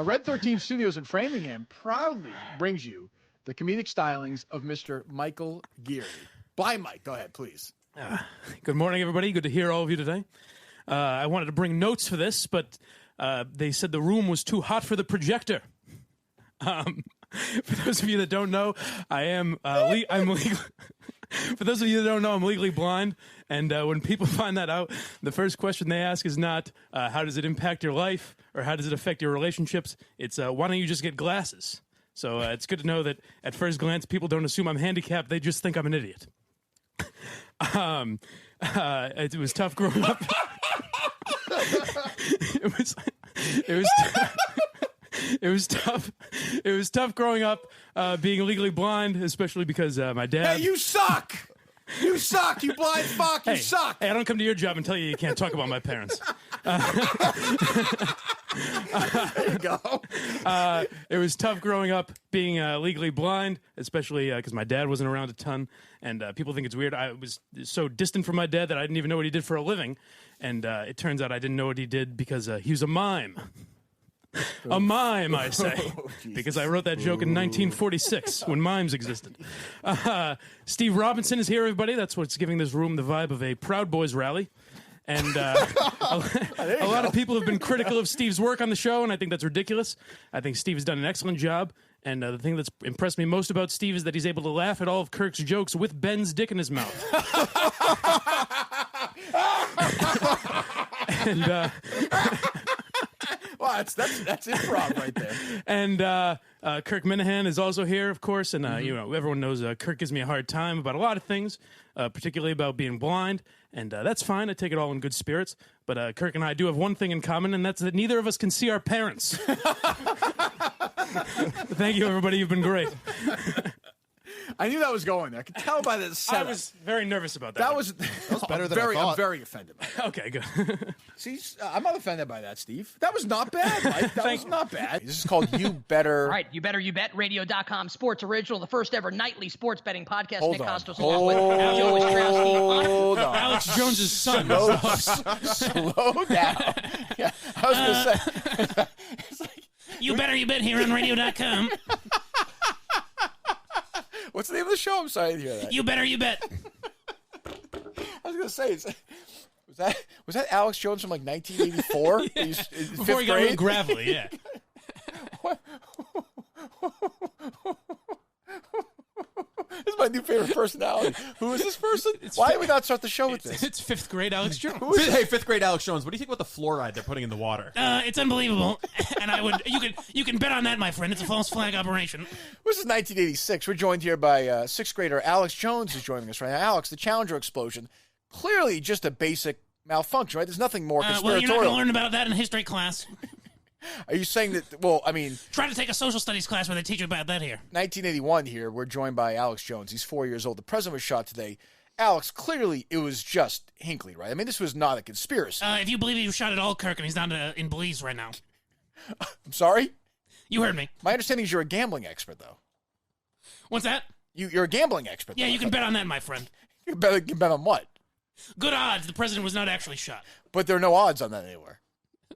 Red 13 Studios in Framingham proudly brings you the comedic stylings of Mr. Michael Giri. Blind Mike, go ahead, please. Good morning, everybody. Good to hear all of you today. I wanted to bring notes for this, but they said the room was too hot for the projector. For those of you that don't know, I'm legal. For those of you that don't know, I'm legally blind, and when people find that out, the first question they ask is not how does it impact your life or how does it affect your relationships. It's why don't you just get glasses? So it's good to know that at first glance, people don't assume I'm handicapped; they just think I'm an idiot. It was tough growing up. It was tough. It was tough growing up, being legally blind, especially because my dad. Hey, you suck! You suck! You blind fuck! You suck! Hey, I don't come to your job and tell you can't talk about my parents. There you go. It was tough growing up, being legally blind, especially because my dad wasn't around a ton, and people think it's weird. I was so distant from my dad that I didn't even know what he did for a living, and it turns out I didn't know what he did because he was a mime. A mime, I say, because I wrote that joke in 1946 when mimes existed. Steve Robinson is here, everybody. That's what's giving this room the vibe of a Proud Boys rally. And a lot of people have been critical of Steve's work on the show, and I think that's ridiculous. I think Steve has done an excellent job. And the thing that's impressed me most about Steve is that he's able to laugh at all of Kirk's jokes with Ben's dick in his mouth. And Well, that's improv right there. And Kirk Minahan is also here, of course, and everyone knows Kirk gives me a hard time about a lot of things, particularly about being blind, and that's fine. I take it all in good spirits. But Kirk and I do have one thing in common, and that's that neither of us can see our parents. Thank you, everybody. You've been great. I knew that was going there. I could tell by the setup. I was very nervous about that. That was better than I thought. I'm very offended by that. Okay, good. See, I'm not offended by that, Steve. That was not bad, Mike. That was not bad. This is called You Better. All right, You Better You Bet, radio.com sports original, the first ever nightly sports betting podcast. Hold Nick on. Costos along with Joe Ostrowski. Hold on. Alex Jones' son. Slow down. Yeah, I was going to say. It's like, You Better You Bet here on radio.com. What's the name of the show? I'm sorry to hear that. You Better You Bet. I was going to say, was that Alex Jones from like 1984? Yeah. Before he got real gravelly, yeah. What? This is my new favorite personality. Who is this person? Why did we not start the show with this? It's fifth grade Alex Jones. Hey, fifth grade Alex Jones. What do you think about the fluoride they're putting in the water? It's unbelievable, and you can bet on that, my friend. It's a false flag operation. This is 1986. We're joined here by sixth grader Alex Jones, who's joining us right now. Alex, the Challenger explosion, clearly just a basic malfunction, right? There's nothing more conspiratorial. Well, you're not going to learn about that in a history class. Are you saying that? Well, I mean, try to take a social studies class where they teach you about that here. 1981 here. We're joined by Alex Jones. He's 4 years old. The president was shot today. Alex, clearly it was just Hinckley, right? I mean, this was not a conspiracy. If you believe he was shot at all, Kirk, and he's not in Belize right now. I'm sorry? You heard me. My understanding is you're a gambling expert, though. What's that? You're a gambling expert. Yeah, you can bet on that, my friend. You can bet on what? Good odds. The president was not actually shot. But there are no odds on that anywhere.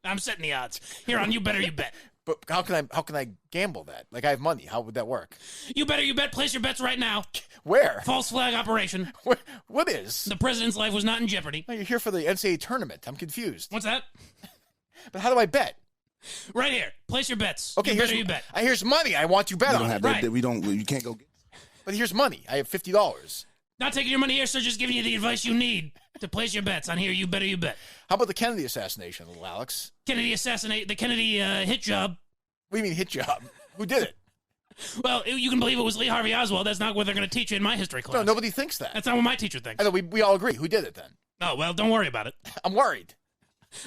I'm setting the odds. Here on You Better You Bet. But how can I gamble that? Like, I have money. How would that work? You Better You Bet. Place your bets right now. Where? False flag operation. What is? The president's life was not in jeopardy. No, you're here for the NCAA tournament. I'm confused. What's that? But how do I bet? Right here. Place your bets. Okay, You bet. Here's money. I want to bet on it. Right. You can't go get. But here's money. I have $50. Not taking your money here, sir. Just giving you the advice you need to place your bets on here. You Better You Bet. How about the Kennedy assassination, little Alex? The Kennedy hit job. What do you mean hit job? Who did it? Well, you can believe it was Lee Harvey Oswald. That's not what they're going to teach you in my history class. No, nobody thinks that. That's not what my teacher thinks. I know, we all agree. Who did it then? Oh, well, don't worry about it. I'm worried.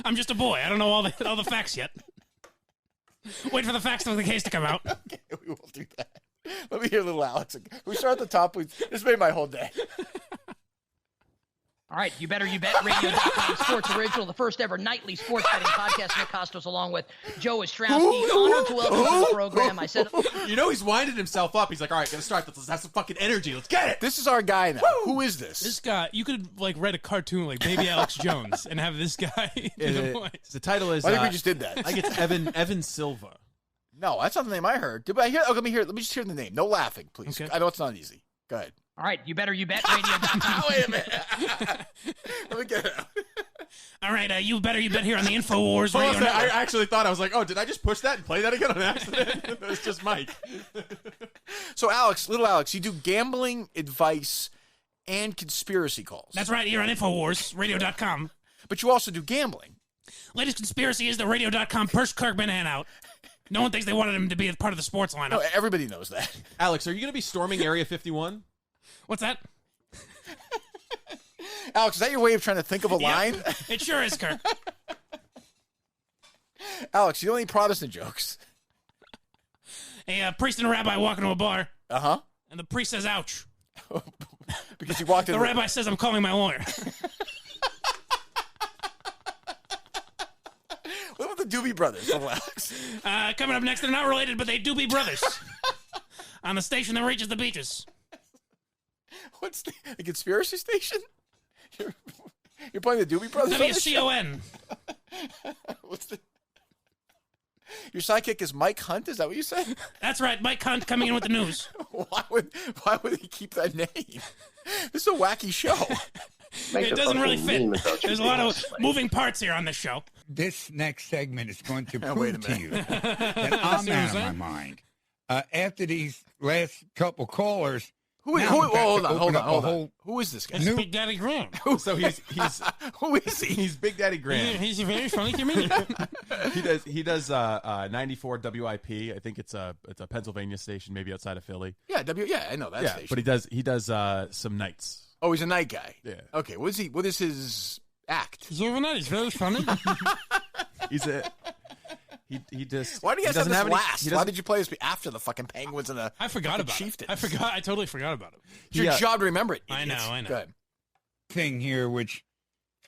I'm just a boy. I don't know all the facts yet. Wait for the facts of the case to come out. Okay, we will do that. Let me hear little Alex. We start at the top. This made my whole day. All right, You Better You Bet, radio.com sports original, the first ever nightly sports betting podcast. Nick Costos along with Joe Ostrowski. Honored to welcome to the program. I said, You know he's winding himself up. He's like, all right, gonna start. Let's have some fucking energy. Let's get it. This is our guy now. Who is this? This guy, you could write a cartoon like Baby Alex Jones and have this guy do the voice. The title is. I think we just did that. I think it's Evan Silva. No, that's not the name I heard. Did I hear? Oh, let me just hear the name. No laughing, please. Okay. I know it's not easy. Go ahead. All right, you better you bet radio.com. Wait a minute. Let me get it out. All right, you better you bet here on the InfoWars Radio I Network. actually thought, I was like, oh, did I just push that and play that again on accident? It's just Mike. So, little Alex, you do gambling advice and conspiracy calls. That's right, here on InfoWars Radio.com. But you also do gambling. Latest conspiracy is the Radio.com Persh Kirkman handout. No one thinks they wanted him to be a part of the sports lineup. No, everybody knows that. Alex, are you going to be storming Area 51? What's that? Alex, is that your way of trying to think of a line? It sure is, Kirk. Alex, you don't need Protestant jokes. A priest and a rabbi walk into a bar, Uh-huh. and the priest says, ouch. Because you walked in. The rabbi says, I'm calling my lawyer. What about the Doobie Brothers, little Alex? Coming up next, they're not related, but they do be brothers. On the station that reaches the beaches. What's the conspiracy station? You're playing the Doobie Brothers? on this show? WCON. What's the... Your sidekick is Mike Hunt? Is that what you said? That's right, Mike Hunt coming in with the news. Why would he keep that name? This is a wacky show. It doesn't really fit. There's a lot of moving parts here on this show. This next segment is going to Now, wait a prove to minute. you that I'm out of my mind. After these last couple callers, Hold on. Who is this guy? It's Big Daddy Graham. So he's Who is he? he's Big Daddy Graham. He's a very funny comedian. He does 94 WIP. I think it's a Pennsylvania station, maybe outside of Philly. Yeah, I know that station. But he does some nights. Oh, he's a night guy. Yeah. Okay, what is his act? He's overnight. He's very funny. He just. Why do you guys have doesn't this any- last? he Why doesn't- did you play this after the fucking Penguins and the I forgot about Chieftains? it. I totally forgot about it. It's your Yeah. job to remember it. I idiots. know, I know. Go ahead. thing here, which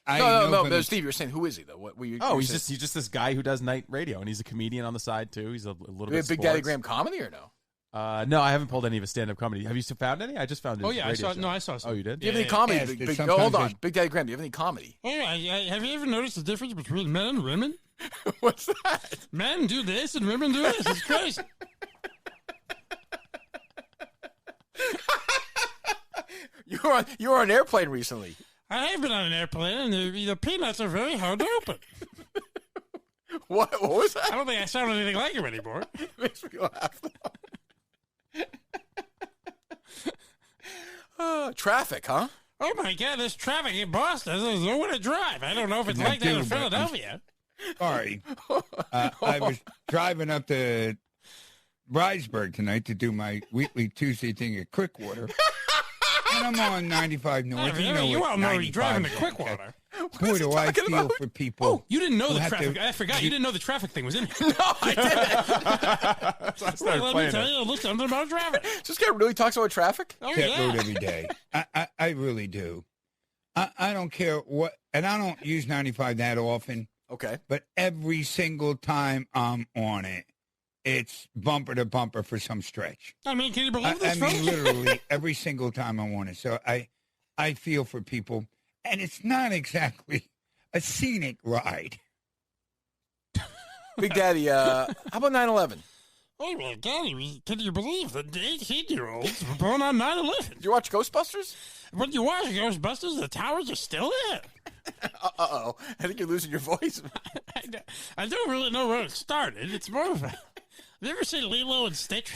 I No, know from the- Steve, you're saying who is he though? What were you? Oh, you he's saying- just this guy who does night radio, and he's a comedian on the side too. He's a little Do we bit. have Big Daddy sports. Graham comedy or no? No, I haven't pulled any of his stand-up comedy. Have you found any? I just found his Oh yeah, I radio saw. show. No, I saw. Some. Oh, you did? Do you have any Yeah, comedy? Yes, Big, there's Big, sometimes hold on, they- Big Daddy Graham. Do you have any comedy? Have you ever noticed the difference between men and women? What's that? Men do this and women do this. It's crazy. You were on an airplane recently. I have been on an airplane, and the peanuts are very hard to open. What was that? I don't think I sound anything like him anymore. Makes me laugh. Traffic, huh? Oh my God, there's traffic in Boston. There's nowhere to drive. I don't know if it's Yeah, like that in dude, but- Philadelphia. Sorry. I was driving up to Bridesburg tonight to do my weekly Tuesday thing at Quickwater. And I'm on 95 North. You all know you're driving the 95 quick is. water. Boy, is he do I talking feel about? for people. Oh, you didn't know who the have traffic. to- I forgot. You didn't know the traffic thing was in here. No, I didn't. So I started Let me playing tell it. you a little something about traffic. This guy really talks about traffic? Oh, That road yeah. every day. I really do. I don't care what, and I don't use 95 that often, Okay. but every single time I'm on it, it's bumper to bumper for some stretch. I mean, can you believe I this, mean, folks? literally every single time I'm on it. So I feel for people, and it's not exactly a scenic ride. Big Daddy, how about 9/11? Oh, my God. Can you believe that the 18-year-olds were born on 9/11? Did you watch Ghostbusters? When you watch Ghostbusters, the towers are still there. Uh-oh. I think you're losing your voice. I don't really know where it started. It's more of a... Have you ever seen Lilo and Stitch?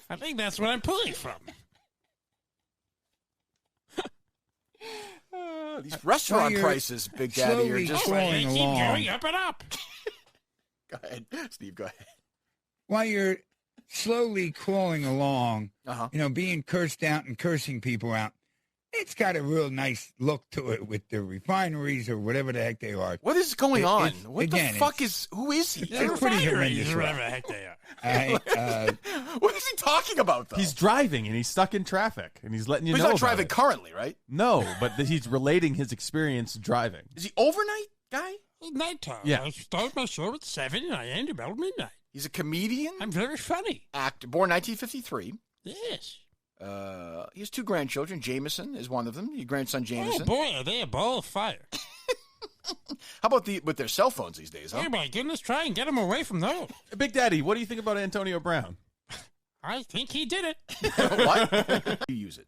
I think that's what I'm pulling from. These restaurant you're prices, Big Daddy, are slowly just... crawling They keep along. going up and up. Go ahead. Steve, go ahead. While you're slowly crawling along, Uh-huh. being cursed out and cursing people out, it's got a real nice look to it with the refineries or whatever the heck they are. What is going on? it's- What again, the fuck it's- who is he? It's pretty Refineries horrendous. or whatever Right? the heck they are. What is he talking about, though? He's driving, and he's stuck in traffic, and he's letting you He's know not about driving it. currently, right? No, but he's relating his experience driving. Is he overnight guy? It's nighttime. Yeah. I start my show at 7 and I end about midnight. He's a comedian, I'm very funny. actor, born 1953. Yes. He has two grandchildren. Jameson is one of them. Your grandson Oh, Jameson. boy, are they a ball of fire. How about with their cell phones these days, huh? Oh my goodness, try and get him away from those. Big Daddy, what do you think about Antonio Brown? I think he did it. What? You use it.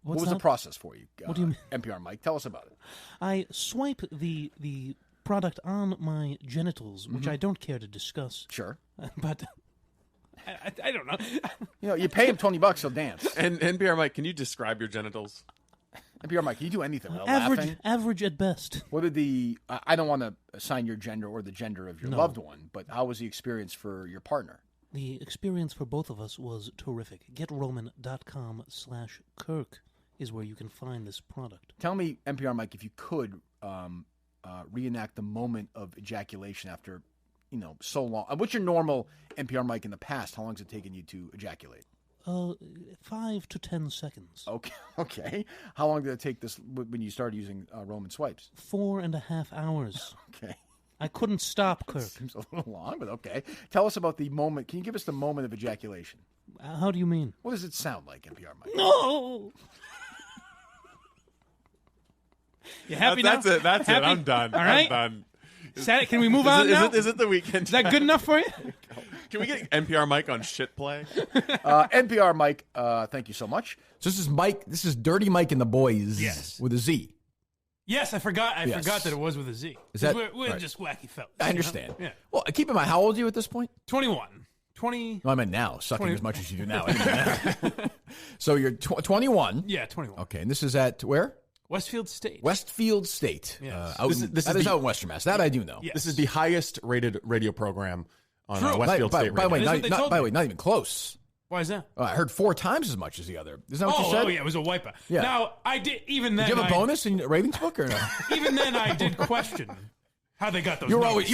What was the process for you? What do you mean? NPR Mike, tell us about it. I swipe the product on my genitals, which I don't care to discuss. Sure. But I don't know. You know, you pay him $20, he'll dance. And NPR Mike, can you describe your genitals? NPR Mike, can you do anything without laughing? Average at best. What did I don't want to assign your gender or the gender of your loved one, but how was the experience for your partner? The experience for both of us was terrific. GetRoman.com/Kirk is where you can find this product. Tell me, NPR Mike, if you could reenact the moment of ejaculation after, so long. What's your normal NPR Mike in the past? How long has it taken you to ejaculate? 5 to 10 seconds. Okay. How long did it take this when you started using Roman swipes? 4.5 hours. Okay. I couldn't stop, Kirk. Seems a little long, but okay. Tell us about the moment. Can you give us the moment of ejaculation? How do you mean? What does it sound like, NPR Mike? No! You happy now? That's it. That's happy? it. I'm done. All right. I'm done. Can we move on now? Is it the weekend? Is that good enough for you? Can we get NPR Mike on shit play? NPR Mike, thank you so much. So this is Mike. This is Dirty Mike and the Boys. Yes. With a Z. Yes, I forgot. I Yes. forgot that it was with a Z. Is that- we're right. just wacky fellas. I understand. Yeah. Well, keep in mind, how old are you at this point? 21. 20. No, I meant now, sucking 20. as much as you do now. So you're 21. Yeah, 21. Okay, and this is at where? Westfield State. Westfield State. Yes. That is out in Western Mass. That I do know. Yes. This is the highest rated radio program on True. Westfield by State the way, Radio. That's what they told me. not even close. Why is that? I heard 4 times as much as the other. Isn't that what you said? Oh, yeah, it was a wipeout. Yeah. Now, I did, even then. Did you have a bonus in your ratings book or no? Even then, I did question how they got those you were numbers.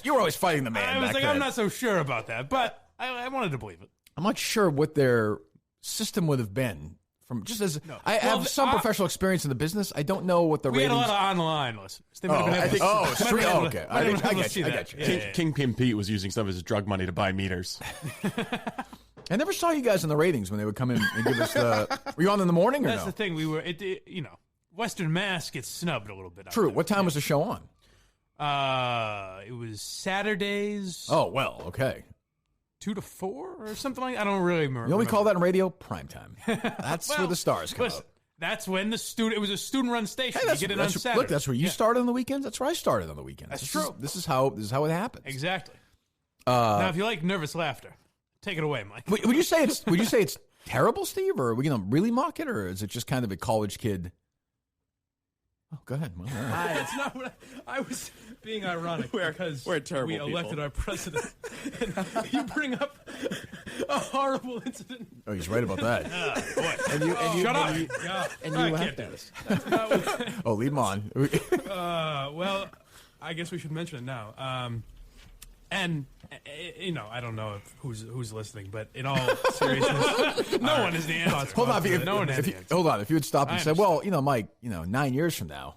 always fighting the man. I was back like, then. I'm not so sure about that, but I wanted to believe it. I'm not sure what their system would have been. From just as I have some professional experience in the business, I don't know what the We ratings. had a lot of online listeners. They might have been able to see- oh, might have been street. able Oh, to- okay. might have been I able to get see you. I that. get you. Yeah, yeah, yeah. Kingpin Pete was using some of his drug money to buy meters. I never saw you guys in the ratings when they would come in and give us the. Were you on in the morning or That's no? the thing. We were, Western Mass gets snubbed a little bit. out True. there. What time was the show on? It was Saturdays. Oh well, okay. 2 to 4 or something like that. I don't really remember. You know what we call that in radio? Prime time. That's where Well, the stars come listen, out. that's when it was a student-run station. You get it on Saturday. Look, that's where you started on the weekends. That's where I started on the weekends. That's This true. This is how it happens. Exactly. Now, if you like nervous laughter, take it away, Mike. Would you say it's terrible, Steve, or are we going to really mock it, or is it just kind of a college kid? Oh, go ahead. Well, all right. It's not what I was being ironic because we're terrible we elected people. our president. And you bring up a horrible incident. Oh, he's right about that. Boy. And you, Shut up. and you, And you I laughed can't do at this. oh, lead him on. Well, I guess we should mention it now. And I don't know who's listening, but in all seriousness, no one is the answer. Hold on. No one has the answer. Hold on. If you would stop and I say, well, Mike, 9 years from now,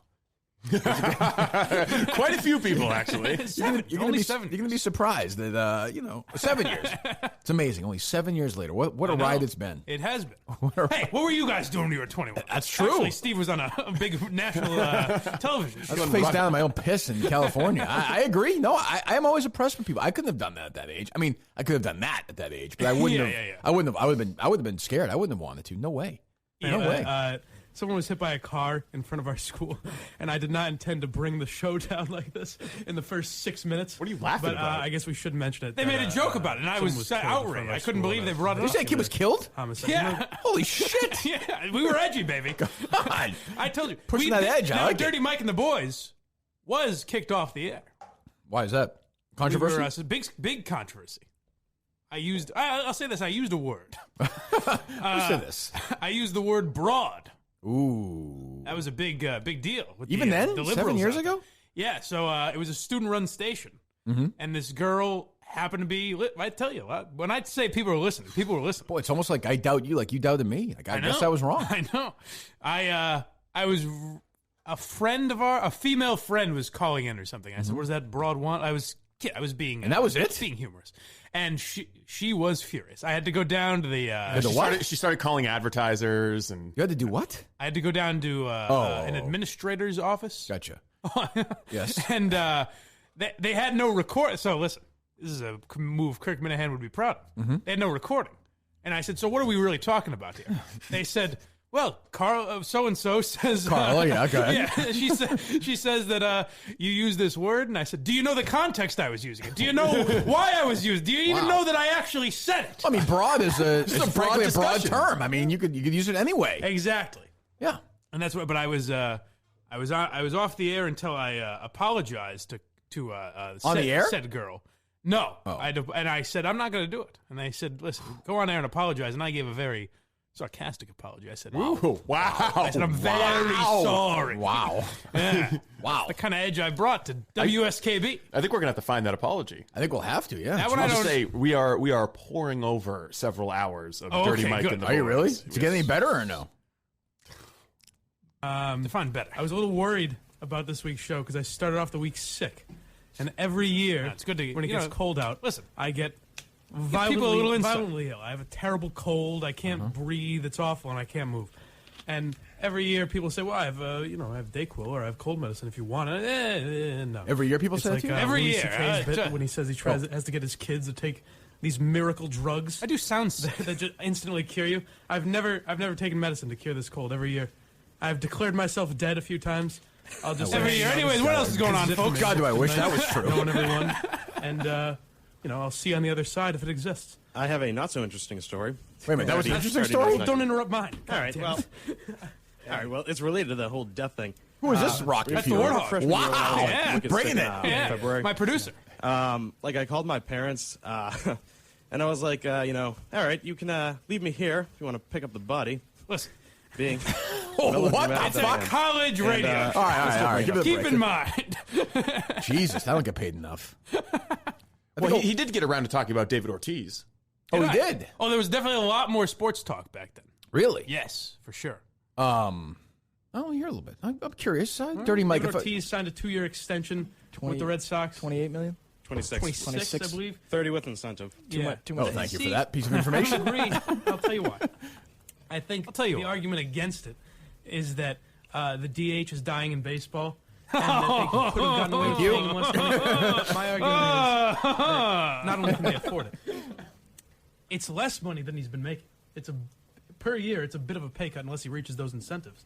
Quite a few people, actually. you're going to be surprised that 7 years. It's amazing. Only 7 years later. What a ride it's been. It has been. Hey, what were you guys doing when you were 21? That's true. Actually, Steve was on a big national television show. I was face down in my own piss in California. I agree. No, I am always impressed with people. I couldn't have done that at that age. I mean, I could have done that at that age, but I wouldn't have. Yeah. I wouldn't have. I would have been scared. I wouldn't have wanted to. No way. No way. Someone was hit by a car in front of our school, and I did not intend to bring the show down like this in the first 6 minutes. What are you laughing but, about? I guess we should mention it. They made a joke about it, and I was outraged. I couldn't believe they brought it Did you up. say a kid was killed? Homicide. Yeah. Holy shit. Yeah, we were edgy, baby. God. I told you. Pushing that edge. I Now, like it. Dirty Mike and the Boys was kicked off the air. Why is that? Controversy? We were, big controversy. I'll say this. I used a word. Who said this? I used the word broad. Ooh. That was a big deal. With Even the, then? the liberals 7 years out there. ago? Yeah, so it was a student-run station, Mm-hmm. and this girl happened to be. I tell you, when I say people were listening, people were listening. Boy, it's almost like I doubt you, like you doubted me. Like I guess I was wrong. I know. I was a female friend was calling in or something. I said, "What does that broad want?" I was being, And that was it? being humorous, and she was furious. I had to go down to the. She started calling advertisers, and You had to do what? I had to go down to an administrator's office. Gotcha. Yes. And they had no record. So listen, this is a move Kirk Minahan would be proud of. They had no recording. And I said, so what are we really talking about here? They said, well, Carl, so-and-so says... Carl, yeah, okay. Yeah, she says that you use this word. And I said, do you know the context I was using it? Do you know why I was using it? Do you even know that I actually said it? I mean, broad is frankly a broad discussion. term. I mean, you could use it anyway. Exactly. Yeah. And that's what. But I was off the air until I apologized to On the air? said girl. No, and I said I'm not going to do it. And they said, listen, go on air and apologize. And I gave a very sarcastic apology. I said, Ooh, wow. I said I'm very sorry. Wow. Yeah. Wow. The kind of edge I brought to WSKB. I think we're gonna have to find that apology. I think we'll have to, yeah. That one I'll I just don't. say we are pouring over several hours of Dirty okay, Mike good. and the Are you really? boys. Did you get any better or no? Define better. I was a little worried about this week's show because I started off the week sick, and every year It's good to when it you gets know, cold out, Listen, I get people a little insight. violently ill. I have a terrible cold. I can't breathe. It's awful, and I can't move. And every year people say, "Well, I have I have Dayquil or I have cold medicine if you want it." No. Every year people It's say like that to you? Every Louis year, CK's bit when he says he has to get his kids to take these miracle drugs I do sound that just instantly cure you. I've never taken medicine to cure this cold. Every year, I've declared myself dead a few times. I'll just every year. Anyways, what else is going on, folks? God, do I wish that was true. Knowing everyone, and I'll see on the other side if it exists. I have a not so interesting story. Wait a minute, that was an interesting Already story? knows Don't interrupt mine. All right, God well, damn it. all right, well, it's related to the whole death thing. Who is this rock? That's the We were Warthog. freshman year when I was, like, Yeah, wicked bringing sick, it. in Yeah, February. my producer. Like I called my parents, and I was like, all right, you can leave me here if you want to pick up the body. Listen, Being What the it's fuck? a college radio. And, All right. Give it a Keep break. in mind. Jesus, I don't get paid enough. Well, he did get around to talking about David Ortiz. Oh, he did? Oh, there was definitely a lot more sports talk back then. Really? Yes, for sure. I'll hear a little bit. I'm curious. Dirty Mike. David Ortiz signed a 2-year extension with the Red Sox. 28 million? 26. 26, I believe. 30 with incentive. Too much. Oh, thank you for that piece of I information. agree. I'll tell you why. I think I'll tell you the why. argument against it is that the DH is dying in baseball. And that they could have gotten away with paying less money. My argument is that not only can they afford it, it's less money than he's been making. Per year, it's a bit of a pay cut unless he reaches those incentives.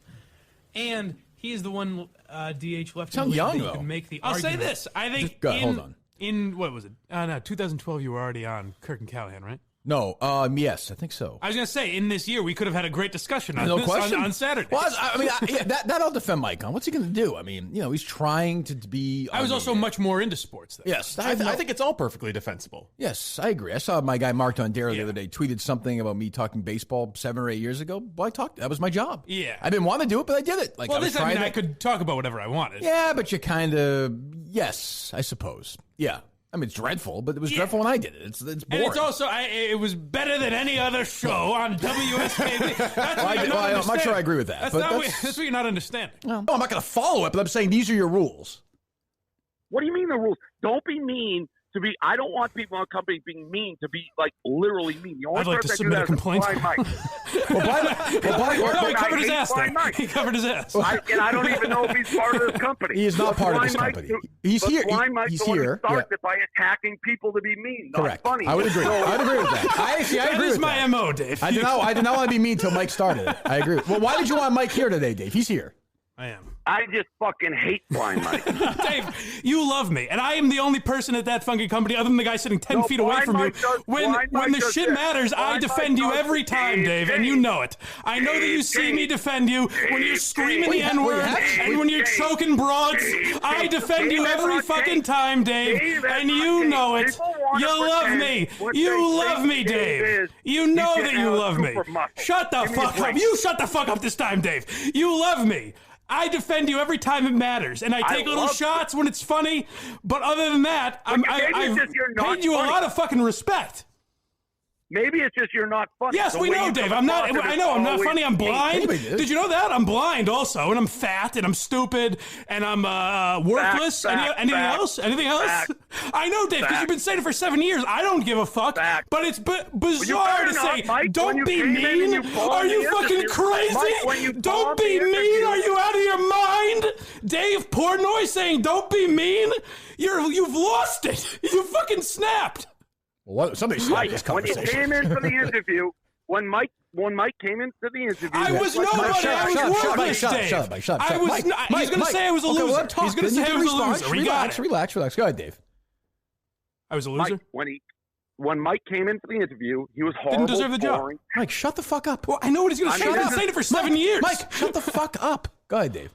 And he is the one DH left in Sound the league young, that though. can make the I'll say argument. this. I think Go ahead, hold on. In, what was it? No, 2012, you were already on Kirk and Callahan, right? No, yes, I think so. I was going to say, in this year, we could have had a great discussion on No this question. on Saturday. Well, that I'll defend Mike on. What's he going to do? I mean, he's trying to be. I was also much more into sports, though. Yes, I think it's all perfectly defensible. Yes, I agree. I saw my guy Mark Dondero the other day tweeted something about me talking baseball 7 or 8 years ago. Well, that was my job. Yeah. I didn't want to do it, but I did it. Like, Well, I was this, I mean, trying I could talk about whatever I wanted. Yeah, but you kind of. Yes, I suppose. Yeah. I mean, it's dreadful, but it was dreadful when I did it. It's boring. And it's also, it was better than any other show on WSKB. That's what you're not I'm not sure I understanding. agree with that. That's, but not that's what you're not understanding. no, I'm not going to follow it, but I'm saying these are your rules. What do you mean the rules? Don't be mean to be. I don't want people in a company being mean to be like literally mean. The only I'd like to person submit that a can do complaint. that is Blind Mike. No, he covered his ass Blind there. Mike. He covered his ass. And I don't even know if he's part of this company. He is not But part of this Blind company. Mike- He's but here. Blind Mike's He's the one who here. starts Yeah. it by attacking people to be mean. Not Correct. funny. I would agree. So- I'd agree with that. I That agree is with my that. MO, Dave. I did not want to be mean until Mike started it. I agree. Well, why did you want Mike here today, Dave? He's here. I am. I just fucking hate Blind Mike. Dave, you love me, and I am the only person at that fucking company, other than the guy sitting 10 feet away Blind from you. Mike does- When Blind Mike the does shit this. matters, I Blind defend Mike you does- every time, Dave, and you know it. I know that you see me defend you when you're screaming the N-word and when you're choking broads. I defend you every fucking time, Dave, and you know it. You love me. You love me, Dave. You know that you love me. Shut the fuck up. You shut the fuck up this time, Dave. You love me. I defend you every time it matters, and I take little shots when it's funny. But other than that, I've paid you a lot of fucking respect. Maybe it's just you're not funny. Yes, The we way know, you Dave. come I'm not. across it I is know I'm not always funny. I'm blind. Anybody did. Did you know that? I'm blind also, and I'm fat, and I'm stupid, and I'm worthless. Fact, Anything fact, else? Anything else? fact. I know, Dave, because you've been saying it for 7 years. I don't give a fuck. But it's bizarre to say, Mike, don't be mean. Are you fucking crazy? Mike, don't be mean. Are you out of your mind? Dave Portnoy saying, don't be mean. You've lost it. You fucking snapped. Well, somebody snapped this when conversation. you came in for the interview, when Mike came into the interview, I was nobody. I was worthless, Dave. Shut up, Mike. Shut up. I was not. He's going to say I was a loser. Well, he's going to say I was a loser. Relax. Go ahead, Dave. I was a loser? Mike, when Mike came in for the interview, he was horrible. Didn't deserve the job. boring. Mike, shut the fuck up. Well, I know what he's going to say. I've been saying it for 7 years. Mike, shut the fuck up. Go ahead, Dave.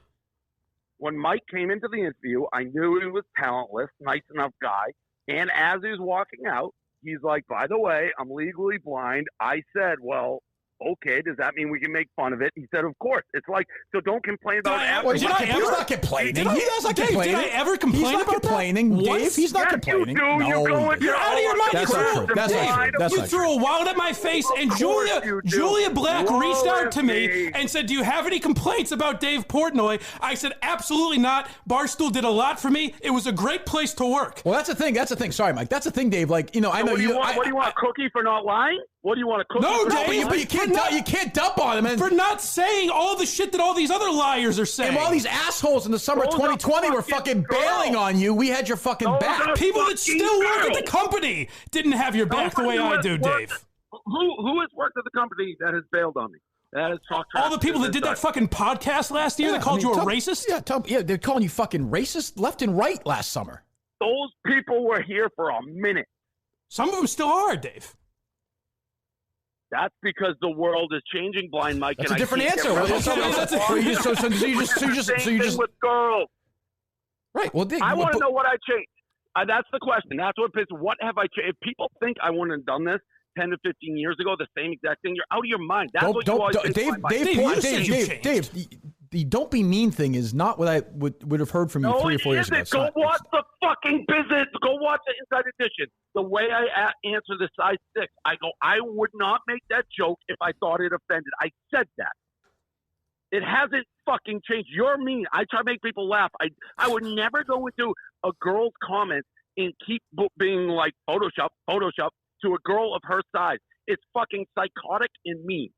When Mike came into the interview, I knew he was talentless, nice enough guy. And as he was walking out, he's like, by the way, I'm legally blind. I said, well, okay, does that mean we can make fun of it? He said, of course. It's like, so don't complain about it. He's not complaining. He's not complaining. Did I ever complain about that? He's not complaining, Dave. He's not complaining. You do. No, You're out of your mind. That's not true. That's not true. That's you not threw true. a wallet at my face, and Julia Black reached out to me and said, do you have any complaints about Dave Portnoy? I said, absolutely not. Barstool did a lot for me. It was a great place to work. Well, that's the thing. Sorry, Mike. That's the thing, Dave. Like, I know what do you want? What do you want, a cookie for not lying? What do you want, a cookie? No, for not Dave, lying? but you can't dump on him. For not saying all the shit that all these other liars are saying. And while these assholes in the summer of 2020 were fucking bailing on you, we had your fucking back. People that still work at the company didn't have your back the way I do, Dave. Who has worked at the company that has bailed on me? That is talk trash. All the people that did that fucking podcast last year that called you a racist? Yeah, they're calling you fucking racist left and right last summer. Those people were here for a minute. Some of them still are, Dave. That's because the world is changing, Blind Mike. That's a different answer. So you just with girls. Right. Well, I want to know what I changed. That's the question. That's what pisses. What have I changed? If people think I wouldn't have done this 10 to 15 years ago, the same exact thing, you're out of your mind. That's what you always say. Dave, the don't be mean thing is not what I would have heard from you 3 or 4 years ago. Go watch the fucking business. Go watch the Inside Edition. The way I answer the size 6, I go, I would not make that joke if I thought it offended. I said that. It hasn't fucking changed. You're mean. I try to make people laugh. I would never go into a girl's comments and keep being like Photoshop to a girl of her size. It's fucking psychotic and mean.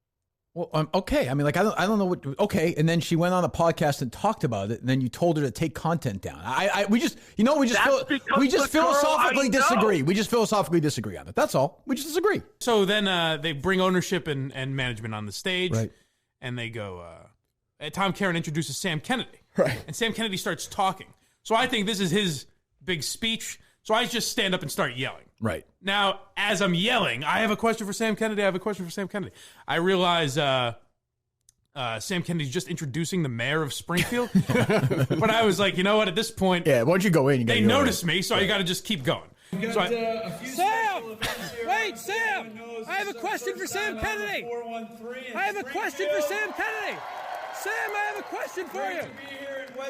Well, okay. I mean, like, I don't know what. Okay, and then she went on a podcast and talked about it, and then you told her to take content down. We just philosophically disagree. We just philosophically disagree on it. That's all. We just disagree. So then they bring ownership and management on the stage, right? And they go. Tom Caron introduces Sam Kennedy, right? And Sam Kennedy starts talking. So I think this is his big speech. So I just stand up and start yelling. Right. Now, as I'm yelling, I have a question for Sam Kennedy. I realize Sam Kennedy's just introducing the mayor of Springfield. But I was like, you know what? At this point, yeah, once you go in, they notice me, so I got to just keep going. Sam! Wait, Sam! I have a question for Sam Kennedy! Sam, I have a question for you!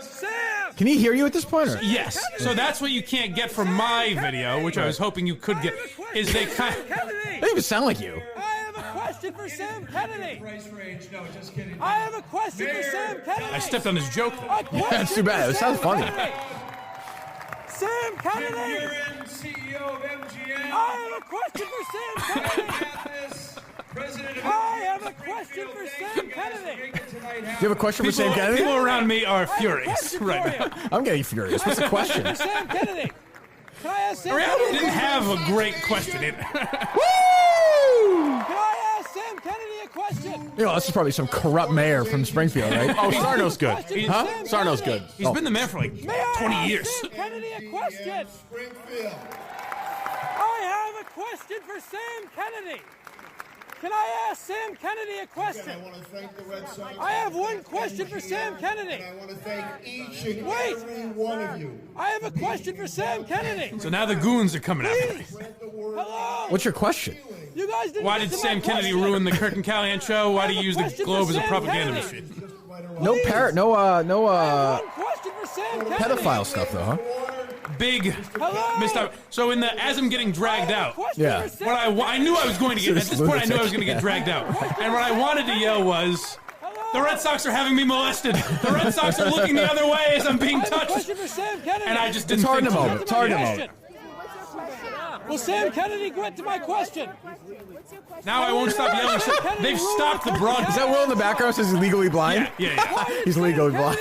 Sam! Can he hear you at this point? Or? Yes. So that's what you can't get from my video, which I was hoping you could get, is they kind of... They don't even sound like you. I have a question for Sam Kennedy! I have a question for Sam Kennedy! I stepped on his joke. That's too bad. It sounds funny. Sam Kennedy! CEO of MGM. I have a question for Sam Kennedy! I have a question for Sam Kennedy! Do you have a question for Sam Kennedy? People around me are furious right now. I'm getting furious. What's the question? For Sam Kennedy! Can I ask Sam Kennedy? Kennedy? Didn't have a great question either. Woo! Can I ask Sam Kennedy a question? This is probably some corrupt mayor from Springfield, right? Oh, Sarno's good. Huh? Sarno's good. He's been the mayor for like 20 years. Sam Kennedy a question. I have a question for Sam Kennedy. Can I ask Sam Kennedy a question? I want to thank the Red Sox. I have one question for Sam Kennedy. And I want to thank each and every one of you. I have a question for Sam Kennedy. So now the goons are coming after me. Hello. What's your question? You guys didn't Why did Sam Kennedy ruin the Kirk and Callahan show? Why do you use the Globe as a propaganda machine? No parrot, no question for Sam Kennedy. pedophile stuff though, huh? Big missed out. So as I'm getting dragged out, yeah. What I knew I was going to get at this point. I knew I was going to get dragged out, and what I wanted to yell was, "The Red Sox are having me molested. The Red Sox are looking the other way as I'm being touched." Question for Sam Kennedy. And I just didn't. It's hard think in a moment. It's hard in a moment. Will Sam Kennedy get to my question? Now I won't stop yelling. They've stopped the broadcast. Is that Will in the background says he's legally blind? Yeah. He's legally blind.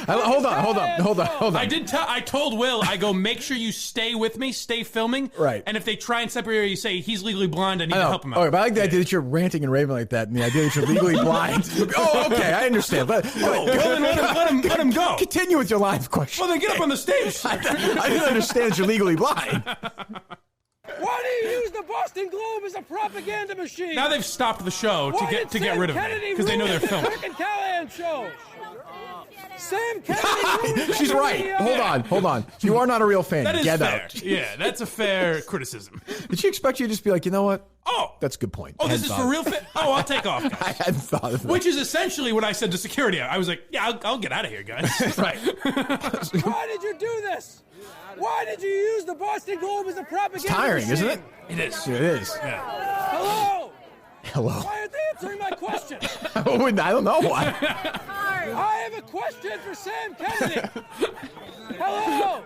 Hold on. I told Will, I go, make sure you stay with me, stay filming. Right. And if they try and separate you, say he's legally blind, I need to help him out. Okay, but I like the idea that you're ranting and raving like that, and the idea that you're legally blind. Oh, okay, I understand. Well, then let him go. Continue with your live question. Well, then get up on the stage. I didn't understand that you're legally blind. Why do you use the Boston Globe as a propaganda machine? Now they've stopped the show to get rid of me because they know they're filming. Kirk and Callahan shows. Sam Kennedy. She's right. Hold on. You are not a real fan. That is Get fair. out. Yeah, that's a fair criticism. Did she expect you to just be like, you know what? Oh, that's a good point. Oh, this is for real. Oh, I'll take off, guys. I hadn't thought of that. Which is essentially what I said to security. I was like, yeah, I'll get out of here, guys. Right. Why did you do this? Why did you use the Boston Globe as a propaganda It's tiring, machine? isn't it? It is. It is. Hello. Why aren't they answering my question? I don't know why. I have a question for Sam Kennedy. Hello.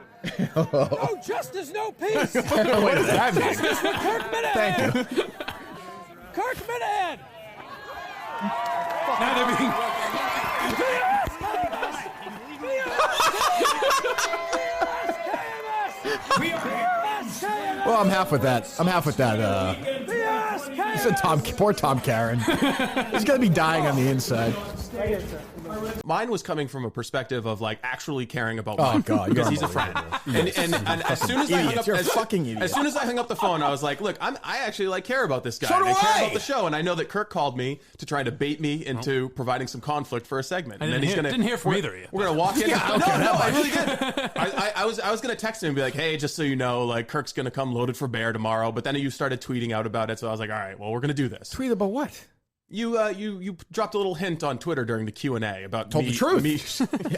No justice, no peace. What does that mean? Justice for Kirk Minahan. Thank you. Kirk Minahan. Now they're being... Well, I'm half with that. Poor Tom Karen. He's gonna be dying on the inside. Mine was coming from a perspective of like actually caring about Oh, Mike God, because you're he's a friend. And as soon as I hung up, You're a fucking idiot. as soon as I hung up the phone, I was like, "Look, I actually like care about this guy. So do and I care I. about the show, and I know that Kirk called me to try to bait me into providing some conflict for a segment. I And then didn't hear from either of you. We're gonna walk in. Yeah, no, okay, I really did. I was gonna text him and be like, "Hey, just so you know, like Kirk's gonna come loaded for bear tomorrow." But then you started tweeting out about it, so I was like, "All right, well, we're gonna do this." Tweet about what? You dropped a little hint on Twitter during the Q&A about Told me, the truth. me.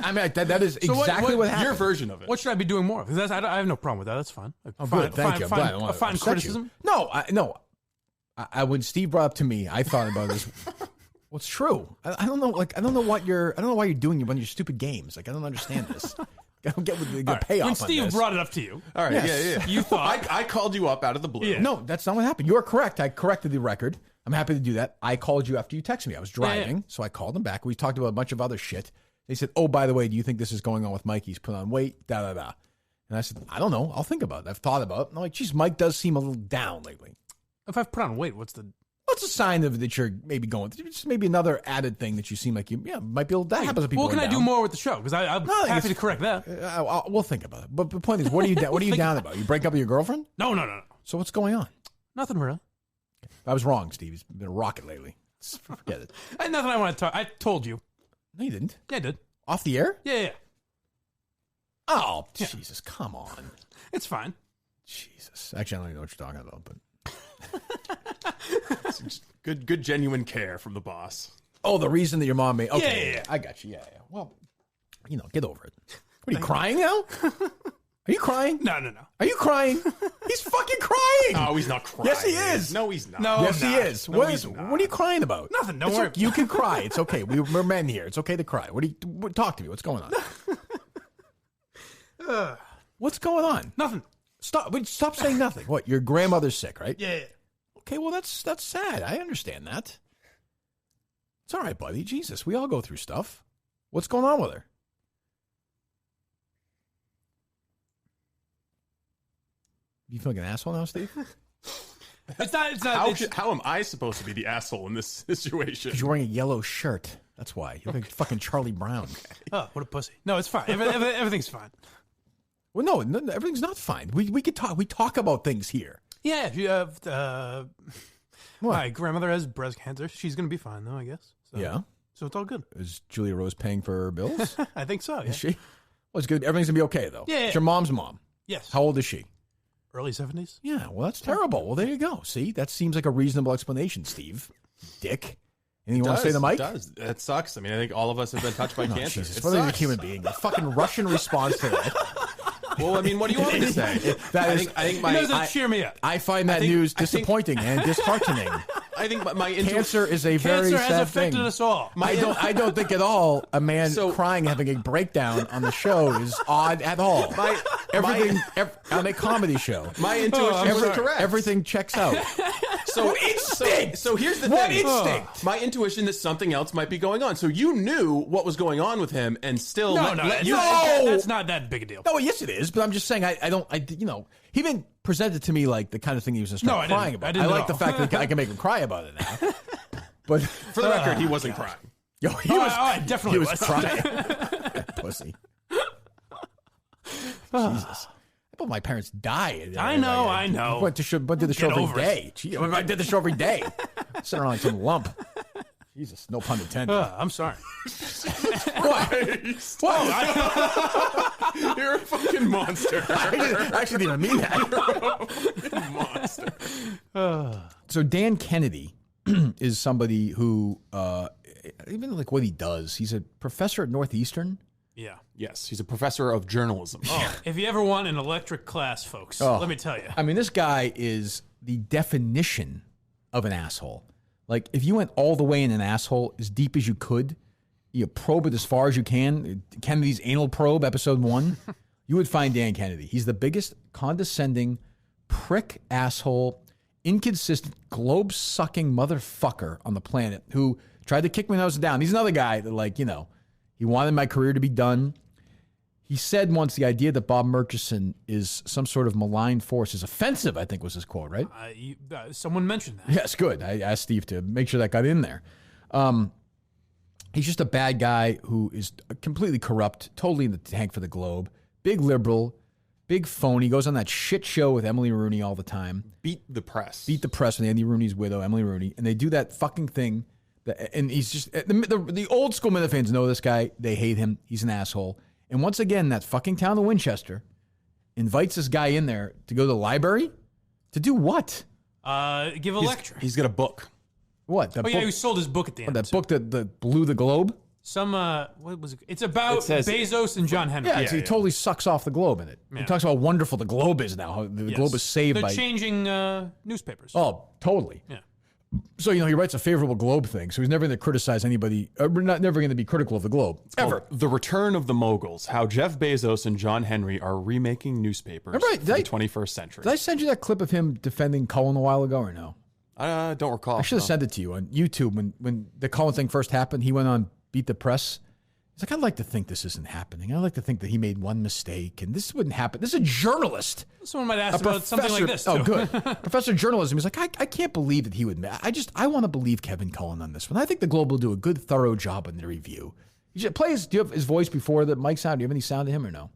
I mean, that is exactly what happened. Your version of it. What should I be doing more? Because I have no problem with that. That's fine. Oh, good. Thank you. I'm glad I don't A want to fine upset criticism. you. No. When Steve brought up to me, I thought about this. Well, it's true. I don't know. Like, I don't know why you're doing a bunch of your stupid games. Like, I don't understand this. I don't get the Right. payoff. When Steve on this. brought it up to you, All right, Yes. yeah. you thought I called you up out of the blue. Yeah. No, that's not what happened. You are correct. I corrected the record. I'm happy to do that. I called you after you texted me. I was driving, so I called them back. We talked about a bunch of other shit. They said, "Oh, by the way, do you think this is going on with Mike? He's put on weight, da da da." And I said, "I don't know. I'll think about it. I've thought about it." And I'm like, "Geez, Mike does seem a little down lately." if I've put on weight, what's the? What's a sign of that you're maybe going? It's maybe another added thing that you seem like you might be able. That happens to people. Well, can I do more with the show? Because I'm happy to correct that. We'll think about it. But the point is, what are you down about? You break up with your girlfriend? No. So what's going on? Nothing really. I was wrong, Steve. He's been a rocket lately. Forget it. Nothing I want to talk. I told you. No, you didn't. Yeah, I did. Off the air? Yeah. Oh, Jesus, come on. It's fine. Jesus. Actually, I don't even know what you're talking about, but Good genuine care from the boss. oh, the reason that your mom made. Okay, Yeah. I got you. Yeah. Well, get over it. What are you crying now? Are you crying? No. Are you crying? He's fucking crying. No, he's not crying. Yes, he is. No, he's not. No. Yes, I'm he not. is. No, What he's is? not. What are you crying about? Nothing. Don't It's worry. okay. You can cry. It's okay. We're men here. It's okay to cry. Talk to me? What's going on? What's going on? Nothing. Stop saying nothing. What? Your grandmother's sick, right? Yeah. Okay. Well, that's sad. I understand that. It's all right, buddy. Jesus, we all go through stuff. What's going on with her? You feel like an asshole now, Steve? It's not. How am I supposed to be the asshole in this situation? Because you're wearing a yellow shirt. That's why. You're like fucking Charlie Brown. Oh, what a pussy. No, it's fine. Everything's fine. Well, no, everything's not fine. We could talk. We talk about things here. Yeah, if you have. My grandmother has breast cancer. She's going to be fine, though, I guess. So, Yeah. So it's all good. Is Julia Rose paying for her bills? I think so, yeah. Is she? Well, it's good. Everything's going to be okay, though. Yeah. It's your mom's mom. Yes. How old is she? Early 70s? Yeah, well, that's terrible. Well, there you go. See, that seems like a reasonable explanation, Steve. Dick. Anything you want to say to Mike? It does. That sucks. I mean, I think all of us have been touched by cancer. Jesus, It what are you, a sucks. human being? A fucking Russian response to that. Well, I mean, what do you want me to say? That is, I think It doesn't cheer me up. I find that news disappointing and disheartening. I think my intuition. Cancer is a very Cancer has sad affected thing. us all. I don't think at all a man crying, having a breakdown on the show is odd at all. On a comedy show. My intuition was correct. Everything checks out. So instinct. So here's the What thing. instinct? My intuition that something else might be going on. So you knew what was going on with him, and still that's not that big a deal. No, yes, it is. But I'm just saying, he didn't present it to me like the kind of thing he was going to start crying about. I like the fact that I can make him cry about it now. But for the record, he wasn't crying. Yo, he definitely was crying. Pussy. Jesus. But my parents died. I know. Went to did the show every day. Gee, I did the show every day. Sitting around like some lump. Jesus, no pun intended. I'm sorry. What? You're a fucking monster. I actually didn't mean that. You're a fucking monster. So Dan Kennedy is somebody who, even like what he does, he's a professor at Northeastern. Yeah. Yes, he's a professor of journalism. Oh, if you ever want an electric class, folks, let me tell you. I mean, this guy is the definition of an asshole. Like, if you went all the way in an asshole as deep as you could, you probe it as far as you can, Kennedy's anal probe, episode 1, you would find Dan Kennedy. He's the biggest condescending prick asshole, inconsistent, globe-sucking motherfucker on the planet who tried to kick my nose down. He's another guy that, he wanted my career to be done. He said once the idea that Bob Murchison is some sort of malign force is offensive, I think was his quote, right? Someone mentioned that. Yes, good. I asked Steve to make sure that got in there. He's just a bad guy who is completely corrupt, totally in the tank for the Globe. Big liberal, big phony, goes on that shit show with Emily Rooney all the time. Beat the Press with Andy Rooney's widow, Emily Rooney. And they do that fucking thing. And he's just, the old school Minute fans know this guy. They hate him. He's an asshole. And once again, that fucking town of Winchester invites this guy in there to go to the library to do what? Give a lecture. He's got a book. What? He sold his book at the end. That book that blew the Globe? What was it? It's about Bezos and John Henry. Yeah, he totally sucks off the Globe in it. Yeah. He talks about how wonderful the Globe is now. How the Globe is saved by... They're changing newspapers. Oh, totally. Yeah. So, he writes a favorable Globe thing, so he's never going to criticize anybody, never going to be critical of the Globe, ever. The Return of the Moguls, how Jeff Bezos and John Henry are remaking newspapers for the 21st century. Did I send you that clip of him defending Cullen a while ago, or no? I don't recall. I should have sent it to you on YouTube. When the Cullen thing first happened, he went on Beat the Press. He's like, I'd like to think this isn't happening. I'd like to think that he made one mistake, and this wouldn't happen. This is a journalist. Someone might ask about something like this, too. Oh, good. Professor of journalism. He's like, I can't believe that he would. I want to believe Kevin Cullen on this one. I think the Globe will do a good, thorough job in the review. Do you have his voice before the mic sound? Do you have any sound to him or no?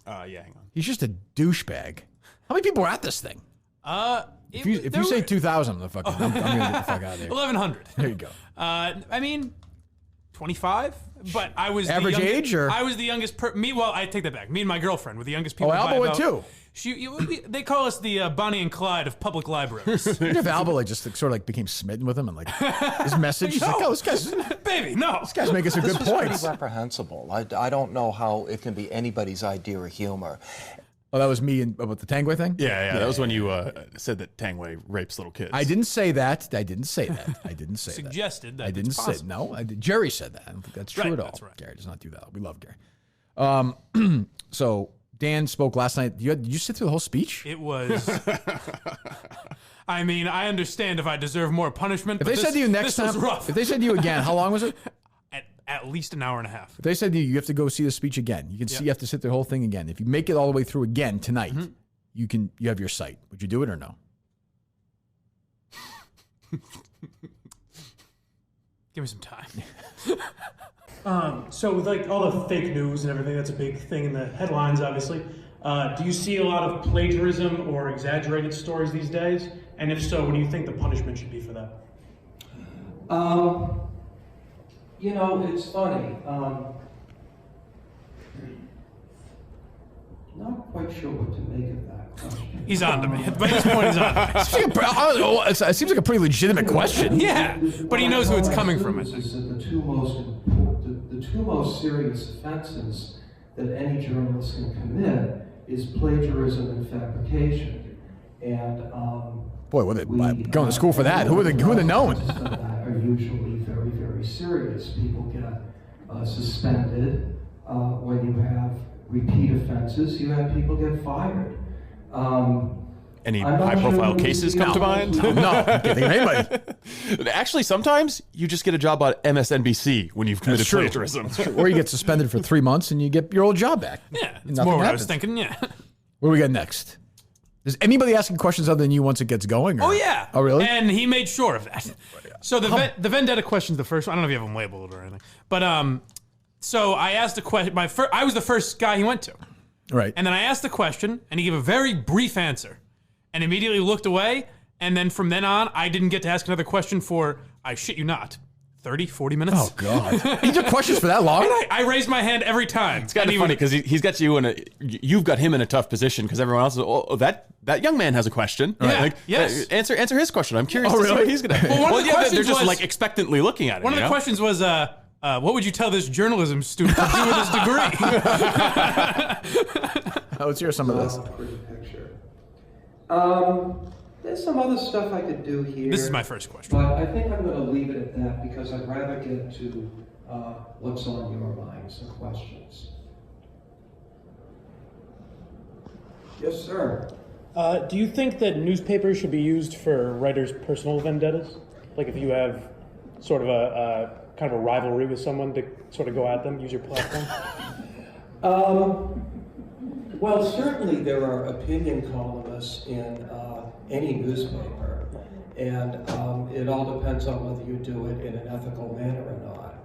Yeah, hang on. He's just a douchebag. How many people were at this thing? If you say 2,000, I'm going to get the fuck out of there. 1,100. There you go. 25, but I was average age, or I was the youngest. Well, I take that back. Me and my girlfriend were the youngest people. Oh, Alba went too. They call us the Bonnie and Clyde of public libraries. If Alba just sort of became smitten with him and his message, no. Like, oh, this guy's baby, no, this guy's making some good points. Pretty reprehensible. I don't know how it can be anybody's idea of humor. Oh, that was me about the Tangway thing? Yeah. That was when you said that Tangway rapes little kids. I didn't say that. I didn't say Suggested that. I didn't say it. No, I did. Jerry said that. I don't think that's true at all. That's right. Gary does not do that. We love Gary. So Dan spoke last night. Did you sit through the whole speech? It was... I understand if I deserve more punishment, if they said to you next time, if they said to you again, how long was it? At least an hour and a half. If they said to you, you have to go see the speech again. You can see you have to sit through the whole thing again. If you make it all the way through again tonight, you have your sight. Would you do it or no? Give me some time. So with all the fake news and everything, that's a big thing in the headlines, obviously. Do you see a lot of plagiarism or exaggerated stories these days? And if so, what do you think the punishment should be for that? It's funny. Not quite sure what to make of that question. He's on to me. By this point, he's on to me. It seems like a pretty legitimate question. Yeah, but he knows who it's coming from. Is that the two most serious offenses that any journalist can commit is plagiarism and fabrication. And boy, what going to school for that? Who would have known? That are usually very, very serious. People get suspended when you have repeat offenses. You have people get fired. Any high-profile cases come to mind? No, I can't think of anybody. Actually, sometimes you just get a job on MSNBC when you've committed plagiarism. Or you get suspended for 3 months and you get your old job back. Yeah, it's Nothing more what I happens. was thinking, yeah. What do we got next? Is anybody asking questions other than you once it gets going? Or? Oh, yeah. Oh, really? And he made sure of that. So the vendetta question's the first one. I don't know if you have them labeled or anything. But so I asked a question. I was the first guy he went to. Right. And then I asked the question, and he gave a very brief answer. And immediately looked away, and then from then on, I didn't get to ask another question for, I shit you not, 30, 40 minutes. Oh, God. He took questions for that long? And I raised my hand every time. It's kind of funny because he's got you've got him in a tough position because everyone else is, that young man has a question. Yeah, Like, yes. Answer his question. I'm curious to see really? what he's going to. Well, one of the questions they're just was- like expectantly looking at it. One of the questions was, what would you tell this journalism student to do with his degree? Let's hear some of this. Pretty picture. There's some other stuff I could do here. This is my first question. But I think I'm going to leave it at that because I'd rather get to what's on your minds, the questions. Yes, sir. Do you think that newspapers should be used for writers' personal vendettas? Like if you have sort of a kind of a rivalry with someone to sort of go at them, use your platform? Well, certainly there are opinion columnists in any newspaper, and it all depends on whether you do it in an ethical manner or not.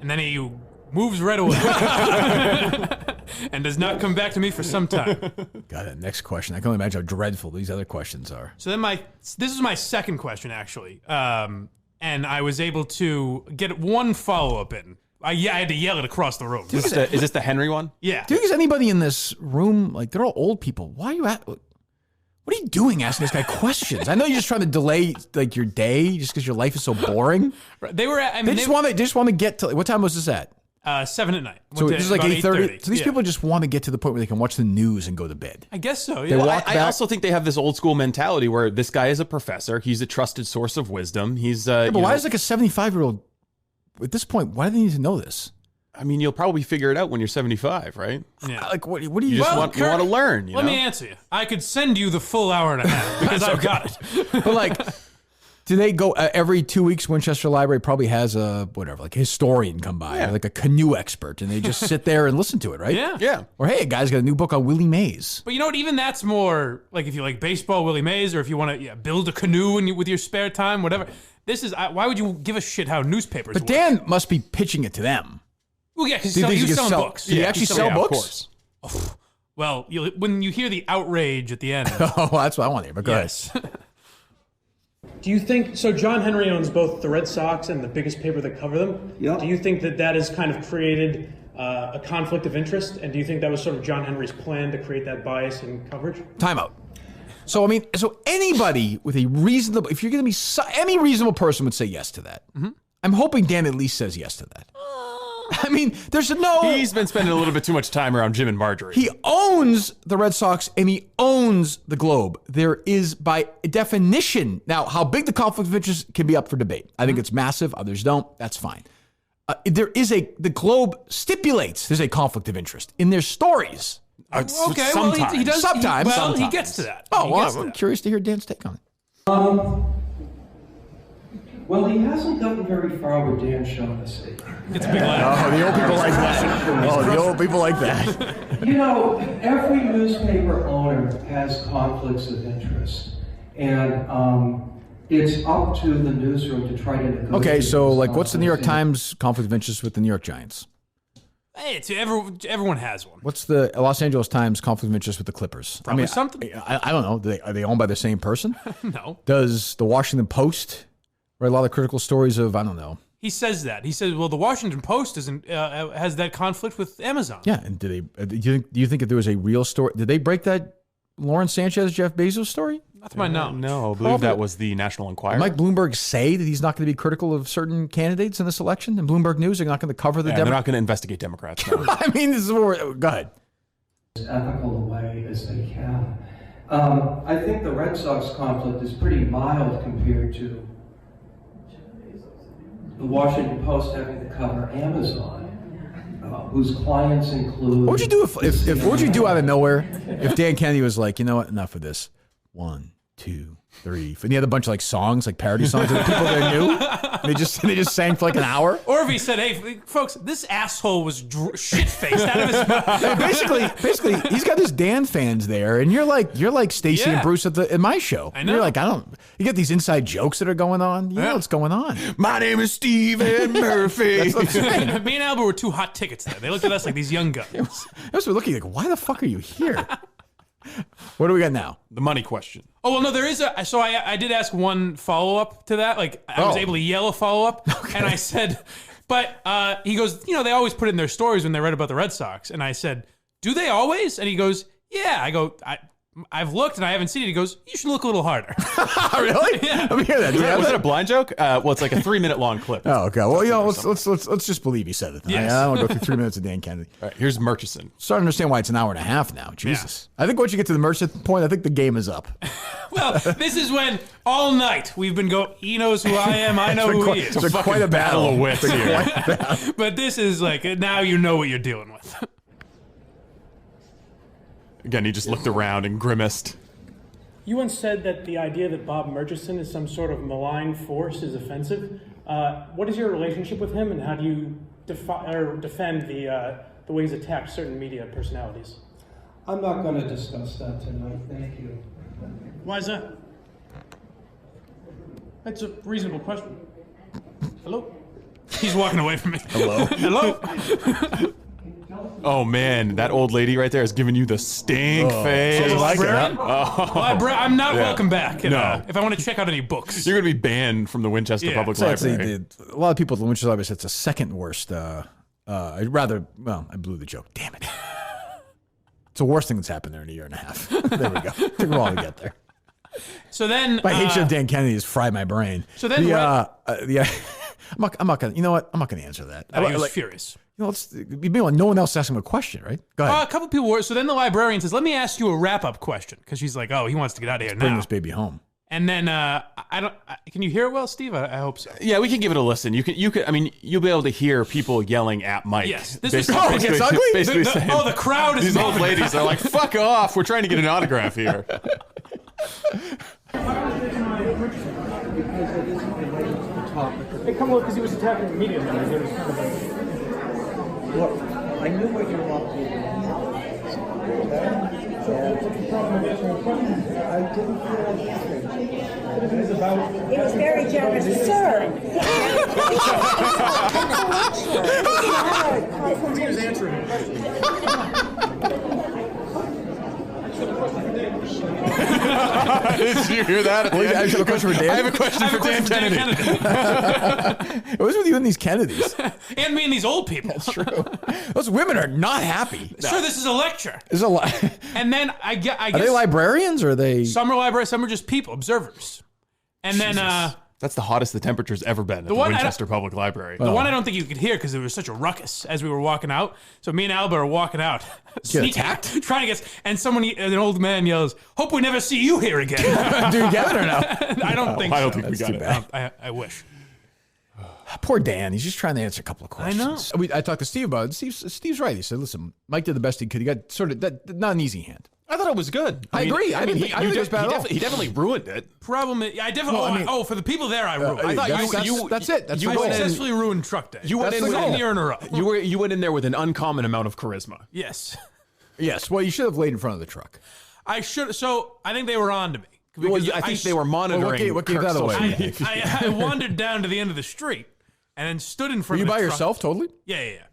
And then he moves right away and does not come back to me for some time. Got it. Next question. I can only imagine how dreadful these other questions are. So then this is my second question, actually. And I was able to get one follow-up in. I had to yell it across the room. Is this the Henry one? Yeah. Do you think there's anybody in this room, like, they're all old people. Why are you what are you doing asking this guy questions? I know you're just trying to delay, like, your day just because your life is so boring. They were at, I mean, They just want to get to, what time was this at? 7 at night. So Went this is to like about 8:30. So these Yeah. people just want to get to the point where they can watch the news and go to bed. I guess so. They Yeah. walk I back. also think they have this old school mentality where this guy is a professor. He's a trusted source of wisdom. He's But why is like a 75-year-old at this point? Why do they need to know this? I mean, you'll probably figure it out when you're 75, right? Yeah. Like what do you? You just Well, want to learn. Let me answer you. I could send you the full hour and a half because I've got it. But like, do they go every 2 weeks? Winchester Library probably has a like a historian come by, or like a canoe expert, and they just sit there and listen to it, right? Yeah. Yeah. Or hey, a guy's got a new book on Willie Mays. But you know what? Even that's more like if you like baseball, Willie Mays, or if you want to build a canoe with your spare time, whatever. This is why would you give a shit how newspapers? But work? Dan must be pitching it to them. Well, yeah, because Do you think he he was can selling sell- books. Did he actually sell Of books? course. Well, when you hear the outrage at the end, Oh, well, that's what I want to hear. But go yes. Do you think so? John Henry owns both the Red Sox and the biggest paper that cover them. Yeah. Do you think that has kind of created a conflict of interest? And do you think that was sort of John Henry's plan to create that bias in coverage? Timeout. So I mean, anybody with a reasonable, if you're going to be any reasonable person would say yes to that. Mm-hmm. I'm hoping Dan at least says yes to that. I mean, there's no. He's been spending a little bit too much time around Jim and Marjorie. He owns the Red Sox and he owns the Globe. There is, by definition, now how big the conflict of interest can be up for debate. I think it's massive. Others don't. That's fine. The Globe stipulates there's a conflict of interest in their stories. Okay, well, he does. Sometimes. He gets to that. Oh, He well, gets to I'm that. curious to hear Dan's take on it. Well, he hasn't gotten very far with Dan Shaughnessy. It's a big laugh. Oh, the old people like that. Oh, the old people like that. You know, every newspaper owner has conflicts of interest, and it's up to the newsroom to try to negotiate. Okay, so those like, what's the New York conflicts. Times conflict of interest with the New York Giants? Hey, everyone has one. What's the Los Angeles Times conflict of interest with the Clippers? Probably something. I don't know. Are they owned by the same person? No. Does the Washington Post write a lot of critical stories of, I don't know. He says that. He says, well, the Washington Post has that conflict with Amazon. Yeah, and do you think if there was a real story, did they break that Lawrence Sanchez, Jeff Bezos story? Not to my knowledge. No, I believe that was the National Enquirer. Did Mike Bloomberg say that he's not going to be critical of certain candidates in this election? And Bloomberg News are not going to cover the they're not going to investigate Democrats. No. I mean, this is where go ahead. As ethical a way as they can. I think the Red Sox conflict is pretty mild compared to the Washington Post having to cover Amazon, whose clients include... What would you do if what would you do out of nowhere if Dan Kennedy was like, you know what, enough of this. 1, 2, 3. And he had a bunch of like songs, like parody songs that people there knew. And they just sang for like an hour. Or if he said, "Hey, folks, this asshole was shit-faced out of his mouth." Basically, he's got his Dan fans there, and you're like Stacey and Bruce in my show. I know. You're like, you get these inside jokes that are going on. You know what's going on. My name is Stephen Murphy. That's what I'm saying. Me and Albert were 2 hot tickets there. They looked at us like these young guns. I was looking like, why the fuck are you here? What do we got now? The money question. Oh, well, no, there is a... So I did ask one follow-up to that. Like, I was able to yell a follow-up. Okay. And I said... But he goes, they always put it in their stories when they read about the Red Sox. And I said, do they always? And he goes, yeah. I go, I've looked and I haven't seen it. He goes, you should look a little harder. Really? Yeah. Let me hear that. Was that a blind joke? Well, it's like a 3-minute long clip. Oh, okay. Well, let's just believe he said it. Yes. I don't want to go through 3 minutes of Dan Kennedy. All right, here's Murchison. Starting to understand why it's an hour and a half now. Jesus. Yeah. I think once you get to the Murchison point, I think the game is up. Well, this is when all night we've been going, he knows who I am, I know who he is. It's quite a battle of wits here. But this is like, now you know what you're dealing with. Again, he just looked around and grimaced. You once said that the idea that Bob Murchison is some sort of malign force is offensive. What is your relationship with him, and how do you defend the way he's attacked certain media personalities? I'm not going to discuss that tonight. Thank you. Why is that? That's a reasonable question. Hello? He's walking away from me. Hello? Hello? Oh, man, that old lady right there is giving you the stink face. So like I'm not Yeah. welcome back. No. If I want to check out any books. You're going to be banned from the Winchester Public Library. A lot of people at the Winchester Library say it's the second worst. I blew the joke. Damn it. It's the worst thing that's happened there in a year and a half. There we go. Took a while to get there. So then... My hatred of Dan Kennedy has fried my brain. So then... I'm not going to... You know what? I'm not going to answer that. I was furious. No one else asked him a question, right? Go ahead. A couple people were. So then the librarian says, "Let me ask you a wrap-up question," because she's like, "Oh, he wants to get out of here now. Bring this baby home." And then can you hear it well, Steve? I hope so. Yeah, we can give it a listen. You could. I mean, you'll be able to hear people yelling at Mike. Yes, this is it's ugly. The crowd is. These old ladies are like, "Fuck off! We're trying to get an autograph here." Hey, come look, because he was attacking the media members. Look, I knew what you were up to. I didn't feel anything. It was very generous. Sir! He was answering Did you hear that? I have a question for Dan. I have a question for Dan Kennedy. It was with you and these Kennedys. And me and these old people. That's true. Those women are not happy. Sir, this is a lecture. There's a lot. And then I guess... Are they librarians or are they... Some are librarians, some are just people, observers. And Jesus. then... That's the hottest the temperature's ever been at the Winchester Public Library. The one I don't think you could hear because there was such a ruckus as we were walking out. So me and Albert are walking out, attacked, trying to get, and an old man yells, "Hope we never see you here again." Do you get it or no? I don't think so. I don't think we got it. I wish. Poor Dan. He's just trying to answer a couple of questions. I know. I talked to Steve about it. Steve's right. He said, "Listen, Mike did the best he could. He got sort of not an easy hand." I thought it was good. I agree. I mean, he definitely ruined it. Problem is, I definitely. For the people there, I ruined. I thought that's it. That's I successfully ruined Truck Day. You went in a year in a row. You went in there with an uncommon amount of charisma. Yes. Yes. Well, you should have laid in front of the truck. I should. So I think they were on to me. Well, I think they were monitoring. What gave that away? I wandered down to the end of the street and then stood in front. Were you of the by truck. yourself? Totally. Yeah.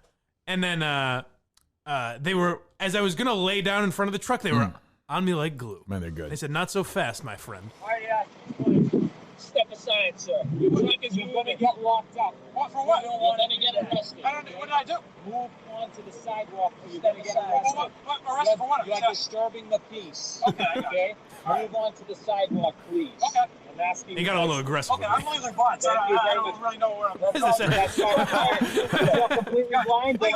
And then they were, as I was gonna lay down in front of the truck, they were on me like glue. Man, they're good. They said, "Not so fast, my friend." All right, step side, sir. You're going to get locked up. What, for what? You're going to get arrested. What did I do? Move onto the sidewalk. You're going to get arrested. Arrested for what? You're disturbing the peace. Okay. Move onto the sidewalk, please. Okay. I'm asking He got a little aggressive. Okay, I'm legally blind, so I don't really know where I'm going. That's you're completely blind, then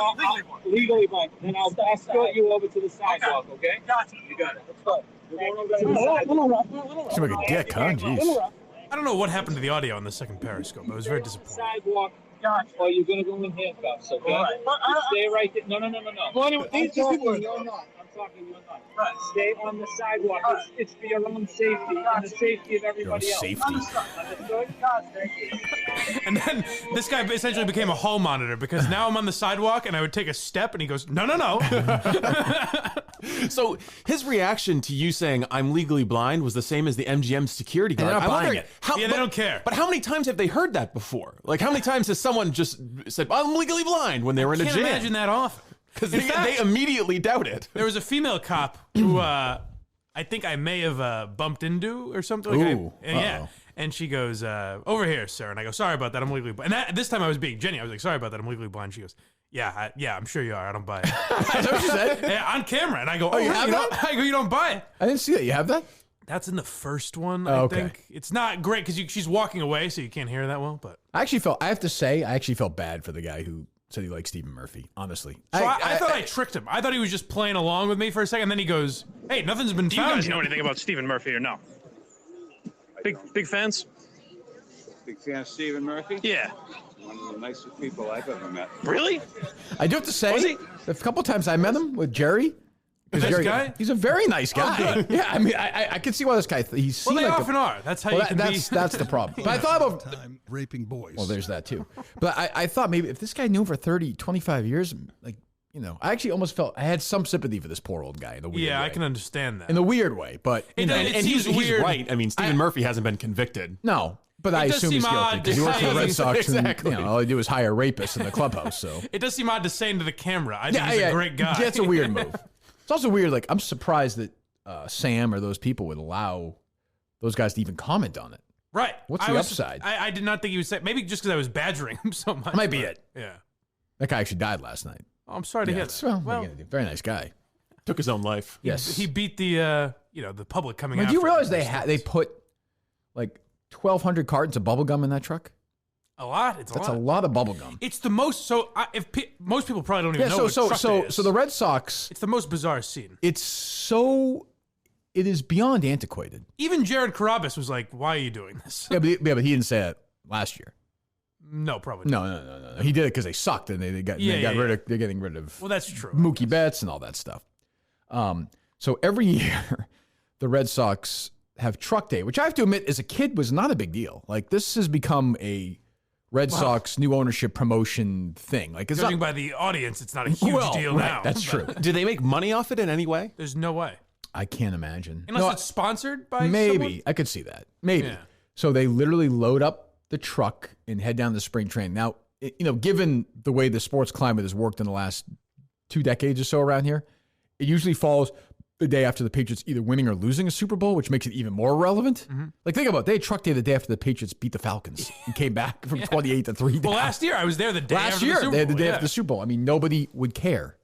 legally blind. Then I'll escort you over to the sidewalk, okay? Gotcha. You got it. Let's go. We're going over to the sidewalk. Seems like a dick, huh? Jeez. I don't know what happened to the audio on the second Periscope. I was very disappointed. Sidewalk. Or you're going to go in handcuffs, okay? All right. Stay right there. No. Well, anyway, these people you're not. I'm talking, you're not. Right. Stay on the sidewalk. It's for your own safety and the safety of everybody else. Safety. Understood? Thank you. And then this guy essentially became a hall monitor because now I'm on the sidewalk and I would take a step and he goes, no. So his reaction to you saying I'm legally blind was the same as the MGM security guard. They're not buying it. They don't care. But how many times have they heard that before? Like how many times has someone just said I'm legally blind when they were in a I jam? can't imagine that often. Because they immediately doubt it. There was a female cop who I think I may have bumped into or something. Ooh, yeah. And she goes, over here, sir. And I go, sorry about that. I'm legally blind. And this time I was being genuine. I was like, sorry about that. I'm legally blind. She goes, yeah, I'm sure you are. I don't buy it. That's what she said? Yeah, on camera. And I go, you have that? I go, you don't buy it. I didn't see that. You have that? That's in the first one, Oh, I okay. think. It's not great because she's walking away, so you can't hear that well. But I have to say, I actually felt bad for the guy who said he liked Stephen Murphy, honestly. So I thought I tricked him. I thought he was just playing along with me for a second. Then he goes, hey, nothing's been Do you found guys yet. know anything about Stephen Murphy or no? Big fans? Big fan of Stephen Murphy? Yeah. One of the nicest people I've ever met. Really? I do have to say, a couple times I met him with Jerry. Nice guy? He's a very nice guy. Oh, good. Yeah, I mean, I can see why this guy. He seemed Well, they like often are. That's how you can be. That's the problem. But I thought about time raping boys. Well, there's that too. But I thought maybe if this guy knew him for 30, 25 years, like, you know, I actually almost felt I had some sympathy for this poor old guy in the weird way. I can understand that. In the weird way, but you know, It And seems he's weird. right. I mean, Stephen Murphy hasn't been convicted. no. But I does assume he's seem guilty odd because he to works for the say- Red Sox. Exactly. And, you know, all he do is hire rapists in the clubhouse. So It does seem odd to say into the camera. I think he's a great guy. Yeah, it's a weird move. It's also weird. Like, I'm surprised that Sam or those people would allow those guys to even comment on it. Right. What's the upside? I did not think he was saying, maybe just because I was badgering him so much. That might be but- it. Yeah. That guy actually died last night. Oh, I'm sorry to hear that. Well, what are you gonna do? Very nice guy. Took his own life. Yes. He beat the the public coming Like, after do you realize him. they put like 1,200 cartons of bubble gum in that truck? A lot. It's That's a a lot. lot of bubble gum. It's the most. So most people probably don't even Yeah. know So what truck day is. the Red Sox. It's the most bizarre scene. It is beyond antiquated. Even Jared Carabas was like, "Why are you doing this?" Yeah, but he didn't say it last year. No, probably. No. He did it because they sucked and they're getting rid of. Well, that's true. Mookie Betts and all that stuff. So every year, the Red Sox have Truck Day, which I have to admit, as a kid, was not a big deal. Like, this has become a Red Sox new ownership promotion thing. Like, it's Judging not, by the audience, it's not a huge deal right, now. That's true. Do they make money off it in any way? There's no way. I can't imagine. Unless it's sponsored by maybe someone? I could see that. Maybe. Yeah. So they literally load up the truck and head down to spring training. Now, given the way the sports climate has worked in the last 2 decades or so around here, it usually falls the day after the Patriots either winning or losing a Super Bowl, which makes it even more relevant. Mm-hmm. Like, think about it. They had Truck Day the day after the Patriots beat the Falcons and came back from 28-3 down. Well, last year I was there the day Last after year, the Super they had the Bowl, day yeah. after the Super Bowl. I mean, nobody would care.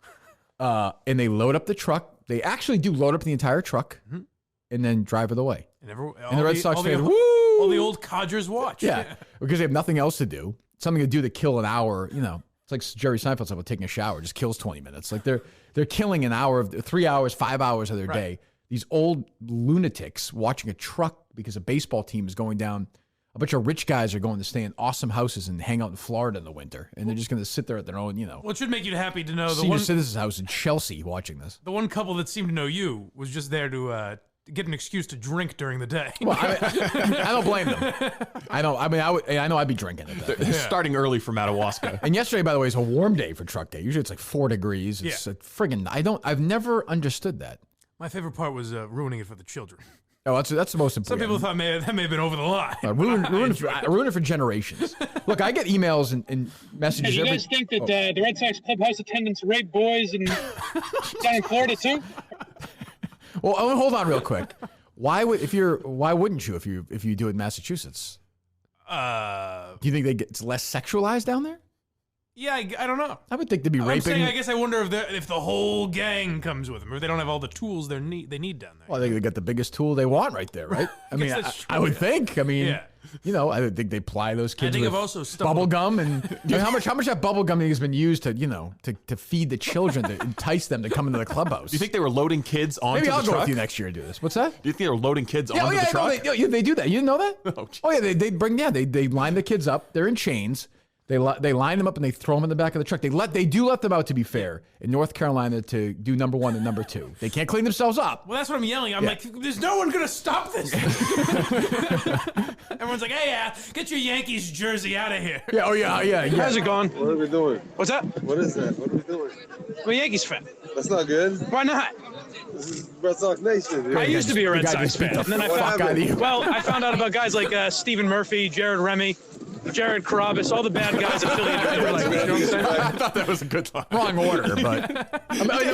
And they load up the truck. They actually do load up the entire truck and then drive it away. And the Red Sox all fans, the, woo! all the old codgers watch. Yeah, because they have nothing else to do. Something to do to kill an hour. It's like Jerry Seinfeld said about taking a shower. Just kills 20 minutes. Like they're killing an hour of 3 hours, 5 hours of their day. These old lunatics watching a truck because a baseball team is going down. A bunch of rich guys are going to stay in awesome houses and hang out in Florida in the winter, and they're just going to sit there at their own, Well, it should make you happy to know the senior one citizens house in Chelsea watching this. the one couple that seemed to know you was just there to get an excuse to drink during the day. Well, I don't blame them. I know I'd be drinking at that. They're starting early for Madawaska. And yesterday, by the way, is a warm day for Truck Day. Usually it's like 4 degrees. It's like friggin' I've never understood that. My favorite part was ruining it for the children. Oh, that's the most important. Some people thought that may have been over the line. Ruin it for generations. Look, I get emails and messages. Hey, you guys think that the Red Sox clubhouse attendants rape boys down in Florida too? Well, hold on real quick. Why wouldn't you if you do it in Massachusetts? Do you think it's less sexualized down there? Yeah, I don't know. I would think they'd be raping. I'm saying, I guess I wonder if the whole gang comes with them, or they don't have all the tools they need down there. Well, I think they got the biggest tool they want right there, right? I mean, I would think. I mean, I would think they ply those kids with bubble gum and how much that bubble gum has been used to to feed the children to entice them to come into the clubhouse. Do you think they were loading kids onto the truck? Maybe I'll go with you next year and do this. What's that? Do you think they were loading kids onto the truck? No, they do that. You didn't know that? They line the kids up. They're in chains. They line them up and they throw them in the back of the truck. They do let them out, to be fair, in North Carolina to do number 1 and number 2. They can't clean themselves up. Well, that's what I'm yelling. I'm like, there's no one going to stop this. Everyone's like, hey, get your Yankees jersey out of here. Yeah. How's it going? What are we doing? What's that? What is that? What are we doing? I'm a Yankees fan. That's not good. Why not? This is Red Sox Nation. I used to be a Red Sox fan. And then I found out about guys like Stephen Murphy, Jared Remy, Jared Carabas, all the bad guys affiliated with it. I thought that was a good line. Wrong order, but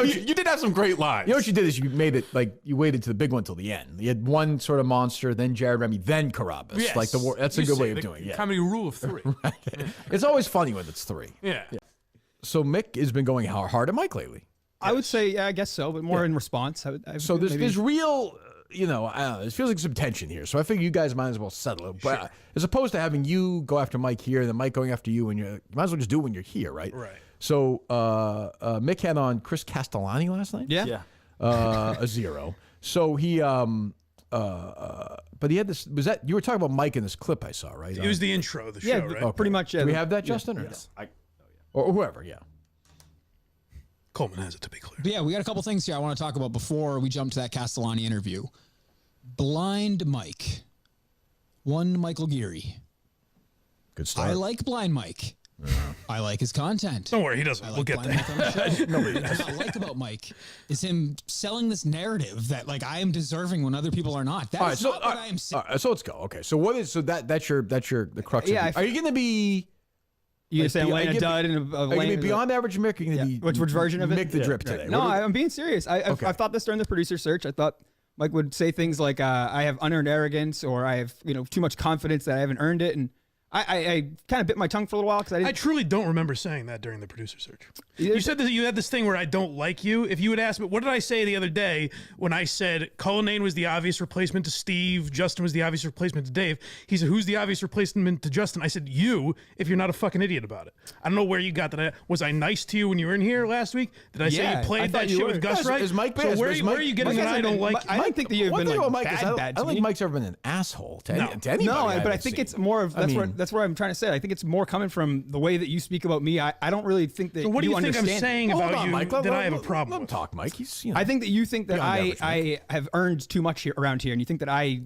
you did have some great lines. You know what you did is you made it like you waited to the big one till the end. You had one sort of monster, then Jared Remy, then Carabas. Yes. Like that's a good way of doing it. Comedy rule of 3. Right. It's always funny when it's 3. Yeah. So Mick has been going hard at Mike lately. I would say, I guess so, but more in response. So there's real, I don't know, it feels like some tension here. So I figure you guys might as well settle it. But as opposed to having you go after Mike here and then Mike going after you, you might as well just do it when you're here, right? Right. So Mick had on Chris Castellani last night. Yeah. A 0. So he, but he had this. Was that you were talking about Mike in this clip I saw, right? It was the intro of the show, right? Pretty much. Do we have that, Justin? Or yes. No? Or whoever, yeah. Coleman has it, to be clear. But yeah, we got a couple things here I want to talk about before we jump to that Castellani interview. Blind Mike. One Michael Giri. Good start. I like Blind Mike. I like his content. Don't worry, he doesn't. We'll get there. What I like about Mike is him selling this narrative that like I am deserving when other people are not. That's not what I am saying. All right, so let's go. Okay, so what is that's the crux? Yeah, are you going to be? You gonna say I'm laying a dud and are you going to be beyond average Mick? Are you going to be which version of it? Mick the drip today? No, I'm being serious. I thought this during the producer search. I thought Mike would say things like I have unearned arrogance or I have too much confidence that I haven't earned it, and I kind of bit my tongue for a little while because I truly don't remember saying that during the producer search. You said that you had this thing where I don't like you. If you would ask me, what did I say the other day when I said Cullinane was the obvious replacement to Steve, Justin was the obvious replacement to Dave? He said, who's the obvious replacement to Justin? I said, you, if you're not a fucking idiot about it. I don't know where you got that. Was I nice to you when you were in here last week? Did I say you played that shit with Gus right? Is Mike so where are you getting that I don't like you? I don't think that you've been like bad I don't think Mike's ever been an asshole to anybody. No, but I think it's more of that's what I'm trying to say. I think it's more coming from the way that you speak about me. I don't really think that. So what do you think understand I'm saying about you Mike, that I have a problem let him with? talk, Mike. He's, I think that you think that I have earned too much around here, and you think that I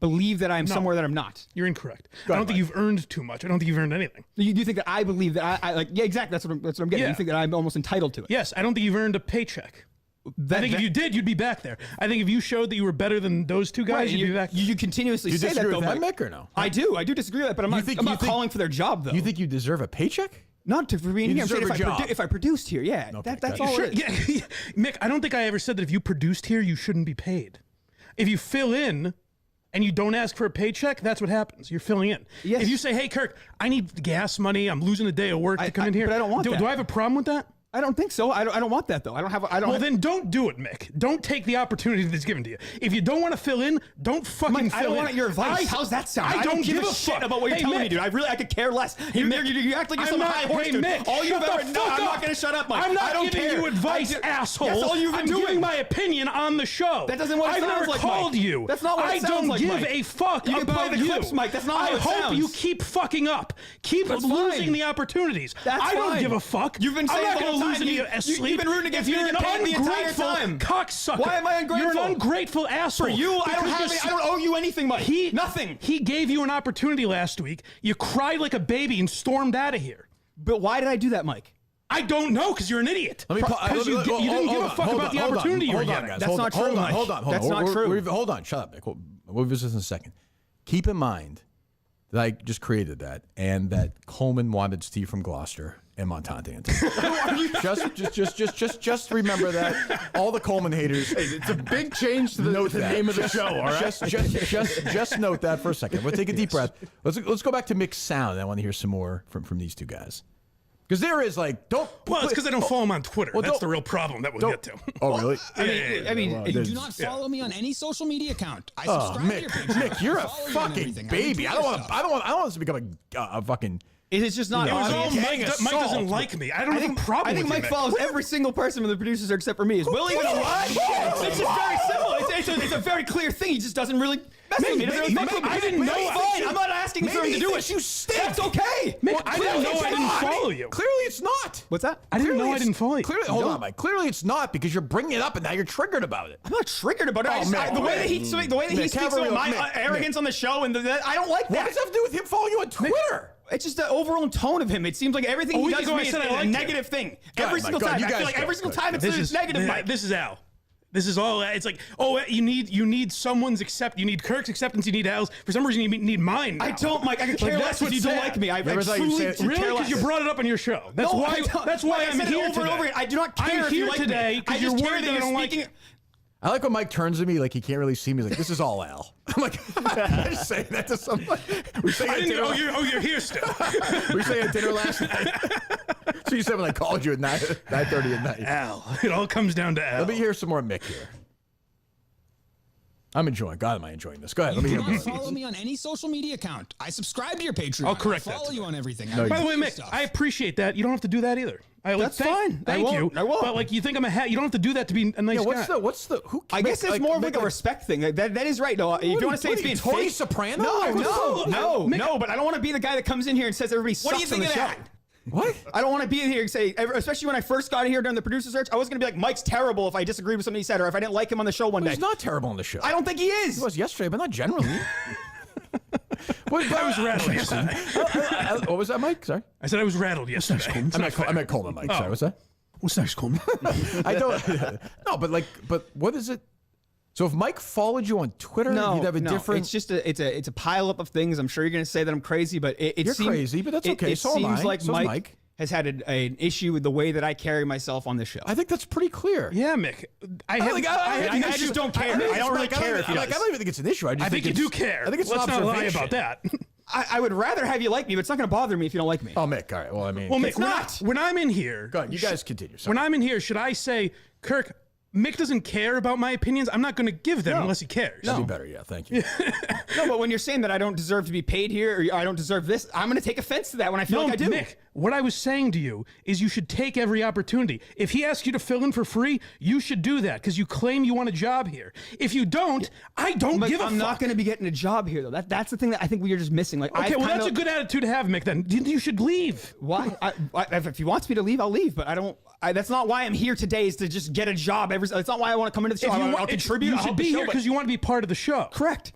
believe that I'm somewhere that I'm not. You're incorrect. I don't think you've earned too much. I don't think you've earned anything. You do think that I believe that I like? Yeah, exactly. That's what I'm getting. You think that I'm almost entitled to it? Yes, I don't think you've earned a paycheck. I think if you did, you'd be back there. I think if you showed that you were better than those two guys, you'd be back there. You continuously say that, though, Mick, or no? I do disagree with that, but I'm not calling for their job, though. You think you deserve a paycheck? Not for being here. I'm saying if I produced here, yeah. Okay, that's all it is. Yeah. Mick, I don't think I ever said that if you produced here, you shouldn't be paid. If you fill in and you don't ask for a paycheck, that's what happens. You're filling in. Yes. If you say, hey, Kirk, I need gas money. I'm losing a day of work to come in here. But I don't want that. Do I have a problem with that? I don't think so. I don't want that, though. Then don't do it, Mick. Don't take the opportunity that's given to you. If you don't want to fill in, don't fucking fill in. I don't want your advice. How's that sound? I don't give a shit about what you're telling me, dude. I could care less. You act like you're some high horse, dude. Mick, all you've ever... No, I'm not going to shut up, Mike. I'm not giving care. You advice, asshole. That's all you've been doing. I'm giving my opinion on the show. That doesn't what it sounds like, Mike. I've never called you. That's not what it sounds like, Mike. I don't give a fuck about you. You can play the clips, Mike. That's not how it sounds. I hope you keep fucking up. Keep losing the opportunities. I don't give a fuck. You've been saying the whole time. You've been rooting against me to get paid the entire time. Cocksucker. Why am I ungrateful? You're an ungrateful asshole. For you, I don't owe you anything, Mike. Nothing. He gave you an opportunity last week. You cried like a baby and stormed out of here. But why did I do that, Mike? I don't know, because you're an idiot. Because you didn't give a fuck about the opportunity you were getting. That's not true, Mike. Hold on. That's not true. Hold on. Shut up, Nick. We'll visit this in a second. Keep in mind that I just created that and that Coleman wanted Steve from Gloucester and Montante. Just remember that. All the Coleman haters. Hey, it's a big change to the name of the show. All right. Just note that for a second. We'll take a deep breath. Let's go back to Mick's sound. I want to hear some more from these two guys. Because there is like Well, it's because I don't follow him on Twitter. Well, that's the real problem that we'll get to. Oh, really? I mean, you do not follow me on any social media account. I subscribe to your page. Mick, you're a fucking baby. I don't want this to become a fucking. It's just not. It was all Mike doesn't like me. I don't have a problem. I think with Mike you, follows every single person from the producers except for me. Is Willie even alive? It's just very simple. It's a very clear thing. He just doesn't really mess with me. I didn't know. Fine. I'm not asking for him to do it. You stink. That's okay. Mick, I didn't know I didn't follow you. Clearly, it's not. What's that? I didn't know I didn't follow you. Clearly, hold on, Mike. Clearly, it's not because you're bringing it up and now you're triggered about it. I'm not triggered about it. The way that he speaks about my arrogance on the show and I don't like that. What does that have to do with him following you on Twitter? It's just the overall tone of him. It seems like everything he does to me is a negative thing. Every single time. I feel like every single time it's negative. Mike. This is Al. This is all. It's like, you need someone's you need Kirk's acceptance. You need Al's. For some reason, you need mine. Now. I don't, Mike. I can care less if you don't like me. I truly really because you brought it up on your show. That's why. That's why I'm here over and over again. I do not care if you like today because you're worried that I don't like it. I like when Mike turns to me like he can't really see me. He's like, "This is all Al." I'm like, I just say that to somebody. You're here still. We say at dinner last night. So you said when I called you at 9:30 at night. Al. It all comes down to Al. Let me hear some more Mick here. I'm enjoying. God, am I enjoying this? Go ahead. Let me hear more. Follow me on any social media account. I subscribe to your Patreon. I'll correct that. Follow you on everything. By the way, Mick, I appreciate that. You don't have to do that either. That's fine. Thank you. I won't. But like, you think I'm a hat? You don't have to do that to be a nice guy. Who? I guess it's more of like a respect thing. That is right. No, if you want to say it's being Tony fake, Soprano? No. But I don't want to be the guy that comes in here and says everybody sucks. What do you think on the of show. that? What? I don't want to be in here and say, especially when I first got here during the producer search, I was going to be like, Mike's terrible if I disagreed with something he said or if I didn't like him on the show one day. He's not terrible on the show. I don't think he is. He was yesterday, but not generally. I was rattled yesterday. What was that, Mike? Sorry? I said I was rattled yesterday. I meant Coleman, Mike. Sorry, what's that? What's next, Coleman? I don't. No, but what is it? So if Mike followed you on Twitter, you'd have a different. It's just it's a pile up of things. I'm sure you're going to say that I'm crazy, but you're crazy, but that's okay. It so seems am I. like so Mike has had an issue with the way that I carry myself on the show. I think that's pretty clear. Yeah, Mick. I just don't care. I don't really care if you I don't even think it's an issue. I think you do care. I think it's Let's an not lie observation. about that. I would rather have you like me, but it's not going to bother me if you don't like me. Oh, Mick. All right. Well, I mean, Mick, when I'm in here, go ahead. You guys continue. When I'm in here, should I say, Kirk, Mick doesn't care about my opinions? I'm not going to give them unless he cares. That'd be better. Yeah, thank you. No, but when you're saying that I don't deserve to be paid here or I don't deserve this, I'm going to take offense to that when I feel like I do. Mick, what I was saying to you is you should take every opportunity. If he asks you to fill in for free, you should do that because you claim you want a job here. If you don't, I don't give a fuck. I'm not going to be getting a job here, though. That's the thing that I think we're just missing. Like, okay, well, that's a good attitude to have, Mick, then. You should leave. Why? If he wants me to leave, I'll leave, but I don't. That's not why I'm here today, is to just get a job. That's not why I want to come into the show. I'll contribute. You should be here because you want to be part of the show. Correct.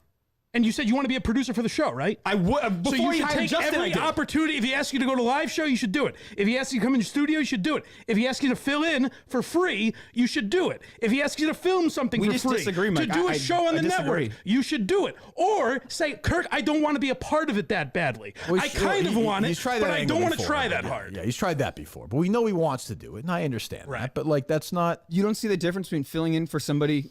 And you said you want to be a producer for the show, right? I would. Before so you should hired take Justin, every opportunity. If he asks you to go to a live show, you should do it. If he asks you to come in the studio, you should do it. If he asks you to fill in for free, you should do it. If he asks you to film something for free, disagree, Mike. to do a show on the network, you should do it. Or say, Kirk, I don't want to be a part of it that badly. Well, I kind of want it, but I don't want to try that Yeah, hard. Yeah, he's tried that before, but we know he wants to do it, and I understand that. But like, that's not. You don't see the difference between filling in for somebody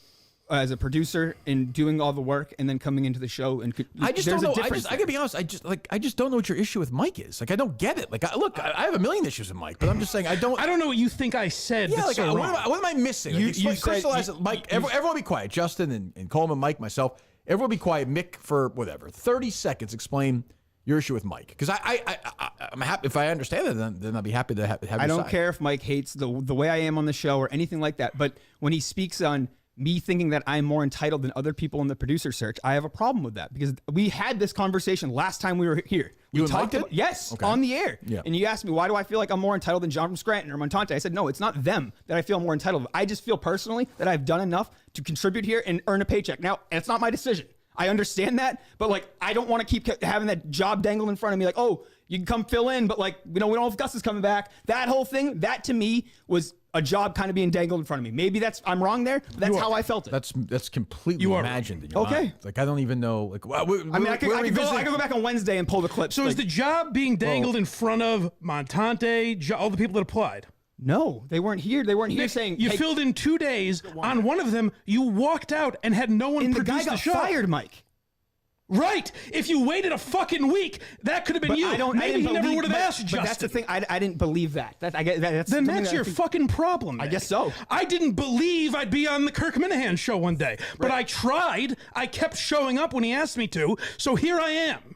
as a producer and doing all the work and then coming into the show and I just don't know. I gotta be honest. I just don't know what your issue with Mike is. Like, I don't get it. Like, I have a million issues with Mike, but I'm just saying I don't know what you think I said. Yeah, that's like, so what am I missing? Like, You crystallize it. Mike, everyone be quiet. Justin and Coleman, Mike, myself. Everyone be quiet. Mick, for whatever 30 seconds, explain your issue with Mike, because I'm happy if I understand it. Then I'll be happy to have. I don't care if Mike hates the way I am on the show or anything like that. But when he speaks on me thinking that I'm more entitled than other people in the producer search, I have a problem with that, because we had this conversation last time we were here. We talked about, yes, on the air. Yeah. And you asked me, why do I feel like I'm more entitled than John from Scranton or Montante? I said, no, it's not them that I feel more entitled. I just feel personally that I've done enough to contribute here and earn a paycheck. Now, it's not my decision. I understand that, but like, I don't want to keep having that job dangled in front of me. Like, oh, you can come fill in, but like, we don't know if Gus is coming back. That whole thing, that to me was a job kind of being dangled in front of me. Maybe I'm wrong there. But that's how I felt it. That's completely imagined in your okay. mind. Like I don't even know. Like I could go back on Wednesday and pull the clip. So is the job being dangled in front of Montante, all the people that applied? No, they weren't here. They weren't here saying you filled in 2 days. On one of them, you walked out and had no one produce the show. The guy got fired, Mike. Right. If you waited a fucking week, that could have been you. Maybe he never would have asked Justin. But that's the thing. I didn't believe that. That's your fucking problem. I guess so. I didn't believe I'd be on the Kirk Minahan show one day, but I tried. I kept showing up when he asked me to, so here I am.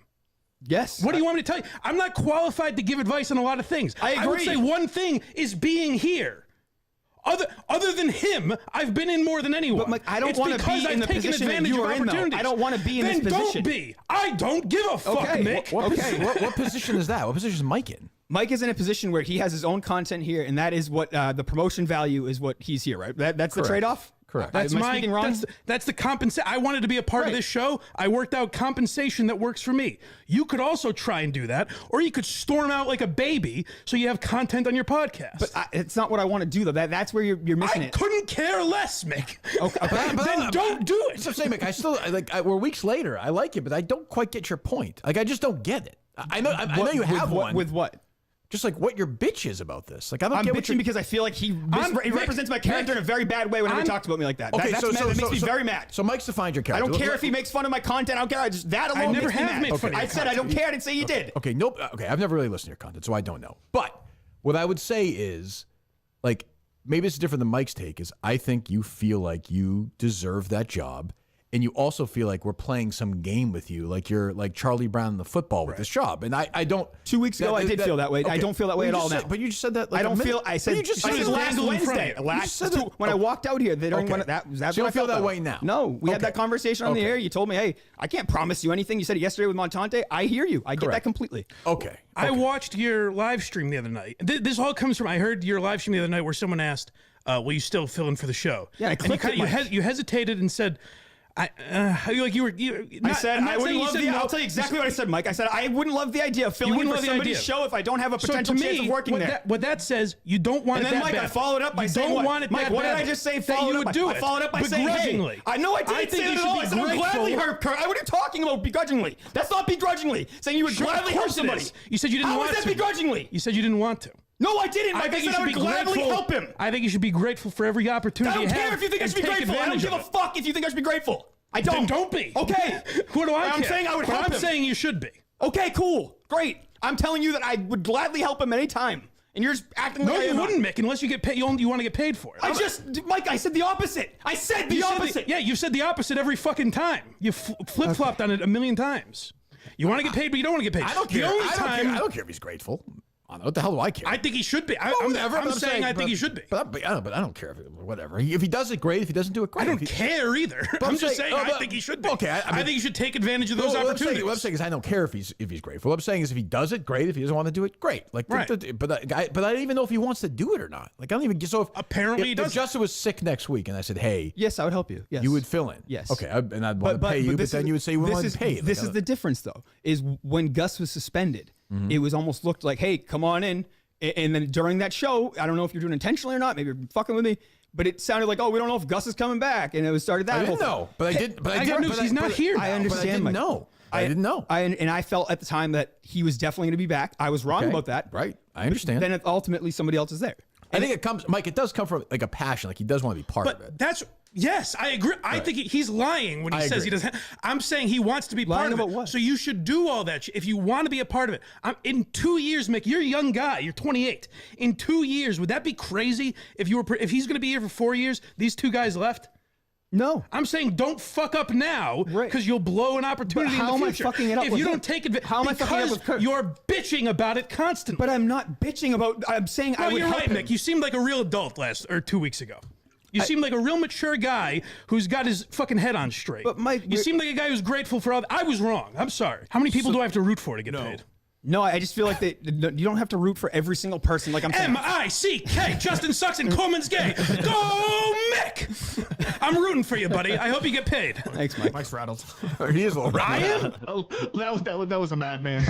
Yes. What do you want me to tell you? I'm not qualified to give advice on a lot of things. I agree. I would say one thing is being here. Other than him, I've been in more than anyone. But Mike, I don't want to be in the position that you are in, though. I don't want to be in this position. Then don't be. I don't give a fuck, Mick. What position is that? What position is Mike in? Mike is in a position where he has his own content here, and that is what the promotion value is what he's here, right? That's the trade-off? Correct. That's the compensation. I wanted to be a part of this show. I worked out compensation that works for me. You could also try and do that, or you could storm out like a baby so you have content on your podcast. But it's not what I want to do, though. That's where you're missing it. I couldn't care less, Mick. Okay. Then don't do it. So say, Mick, I still we're weeks later. I like it, but I don't quite get your point. Like I just don't get it. I know you have one. With what? Just like what your bitch is about this. Like I'm bitching because I feel like he represents my character in a very bad way whenever he talks about me like that. Okay, that makes me very mad. So Mike's defined your character. I don't care if he makes fun of my content. I don't care. That alone makes me mad. I said I don't care. I didn't say you did. Okay, nope. Okay, I've never really listened to your content, so I don't know. But what I would say is, like, maybe it's different than Mike's take. Is I think you feel like you deserve that job. And you also feel like we're playing some game with you, like you're like Charlie Brown in the football with this job. And I don't. 2 weeks ago, I did feel that way. Okay. I don't feel that way at all now. But you just said that. Like I don't feel. I said. You just said last Wednesday. When I walked out here, that's so you don't feel that way now. No, we had that conversation on the air. You told me, hey, I can't promise you anything. You said it yesterday with Montante. I hear you. I get that completely. Okay. I watched your live stream the other night. This all comes from. I heard your live stream the other night where someone asked, "Will you still fill in for the show?" Yeah, I clicked it. You hesitated and said. I said I wouldn't love the. I'll tell you exactly what I said, Mike. I said I wouldn't love the idea of filling in for somebody's show if I don't have a potential chance of working there. What that says, you don't want it that bad. And then, Mike, I followed up by saying what? Mike, what did I just say? I followed up by saying, hey, I know I didn't say it at all. I said I would gladly help Kurt. What are you talking about begrudgingly? That's not begrudgingly. Saying you would gladly help somebody. You said you didn't want to. How is that begrudgingly? You said you didn't want to. No, I didn't, Mike. I said I would gladly help him. I think you should be grateful for every opportunity you have. I don't care if you think I should be grateful. I don't give a fuck if you think I should be grateful. I don't. Then don't be. Okay. What do I care? I'm saying I would help him. I'm saying you should be. Okay, cool. Great. I'm telling you that I would gladly help him anytime. And you're just acting like you wouldn't, Mick, unless you get paid. You want to get paid for it. Mike, I said the opposite. I said the opposite. You said the opposite every fucking time. You flip-flopped on it a million times. You want to get paid, but you don't want to get paid. I don't care. I don't care if he's grateful. What the hell do I care? I think he should be. I'm saying I think he should be. But I don't care if whatever. If he does it, great. If he doesn't do it, great. I don't care either. I'm just saying I think he should be. Okay, I think he should take advantage of those opportunities. What I'm saying is I don't care if he's grateful. What I'm saying is if he does it, great. If he doesn't want to do it, great. Like, right. But I don't even know if he wants to do it or not. Like I don't even. So apparently he does. If Justin was sick next week and I said, hey, yes, I would help you. Yes, you would fill in. Yes. Okay, and I'd want to pay you, but then you would say you wouldn't want to pay. This is the difference, though. Is when Gus was suspended, it was almost looked like, hey, come on in. And then during that show, I don't know if you're doing it intentionally or not. Maybe you're fucking with me. But it sounded like, oh, we don't know if Gus is coming back. And it started that I didn't know. But I did. But I did. He's not here now. I understand. But I didn't know. And I felt at the time that he was definitely going to be back. I was wrong about that. Right. I understand. Then ultimately somebody else is there. I think it comes, Mike, it does come from like a passion. Like he does want to be part of it. Yes, I agree. I think he's lying when he says he doesn't. I'm saying he wants to be part of it. What? So you should do all that. If you want to be a part of it. In 2 years, Mick, you're a young guy. You're 28. In 2 years, would that be crazy if he's going to be here for 4 years? These two guys left. No. I'm saying don't fuck up now because you'll blow an opportunity in the future. How am I fucking it up? If you don't take advantage, how am I fucking it up with Kurt? You're bitching about it constantly. But I'm not bitching about. I'm saying I would help him. Mick. You seemed like a real adult 2 weeks ago. You seem like a real mature guy who's got his fucking head on straight. But Mike, you seem like a guy who's grateful for all that. I was wrong. I'm sorry. How many people do I have to root for to get paid? No, I just feel like you don't have to root for every single person. Like I'm saying. M-I-C-K. Justin sucks and Coleman's gay. Go Mick! I'm rooting for you, buddy. I hope you get paid. Thanks, Mike. Mike's rattled. He is a little Ryan? That was a madman.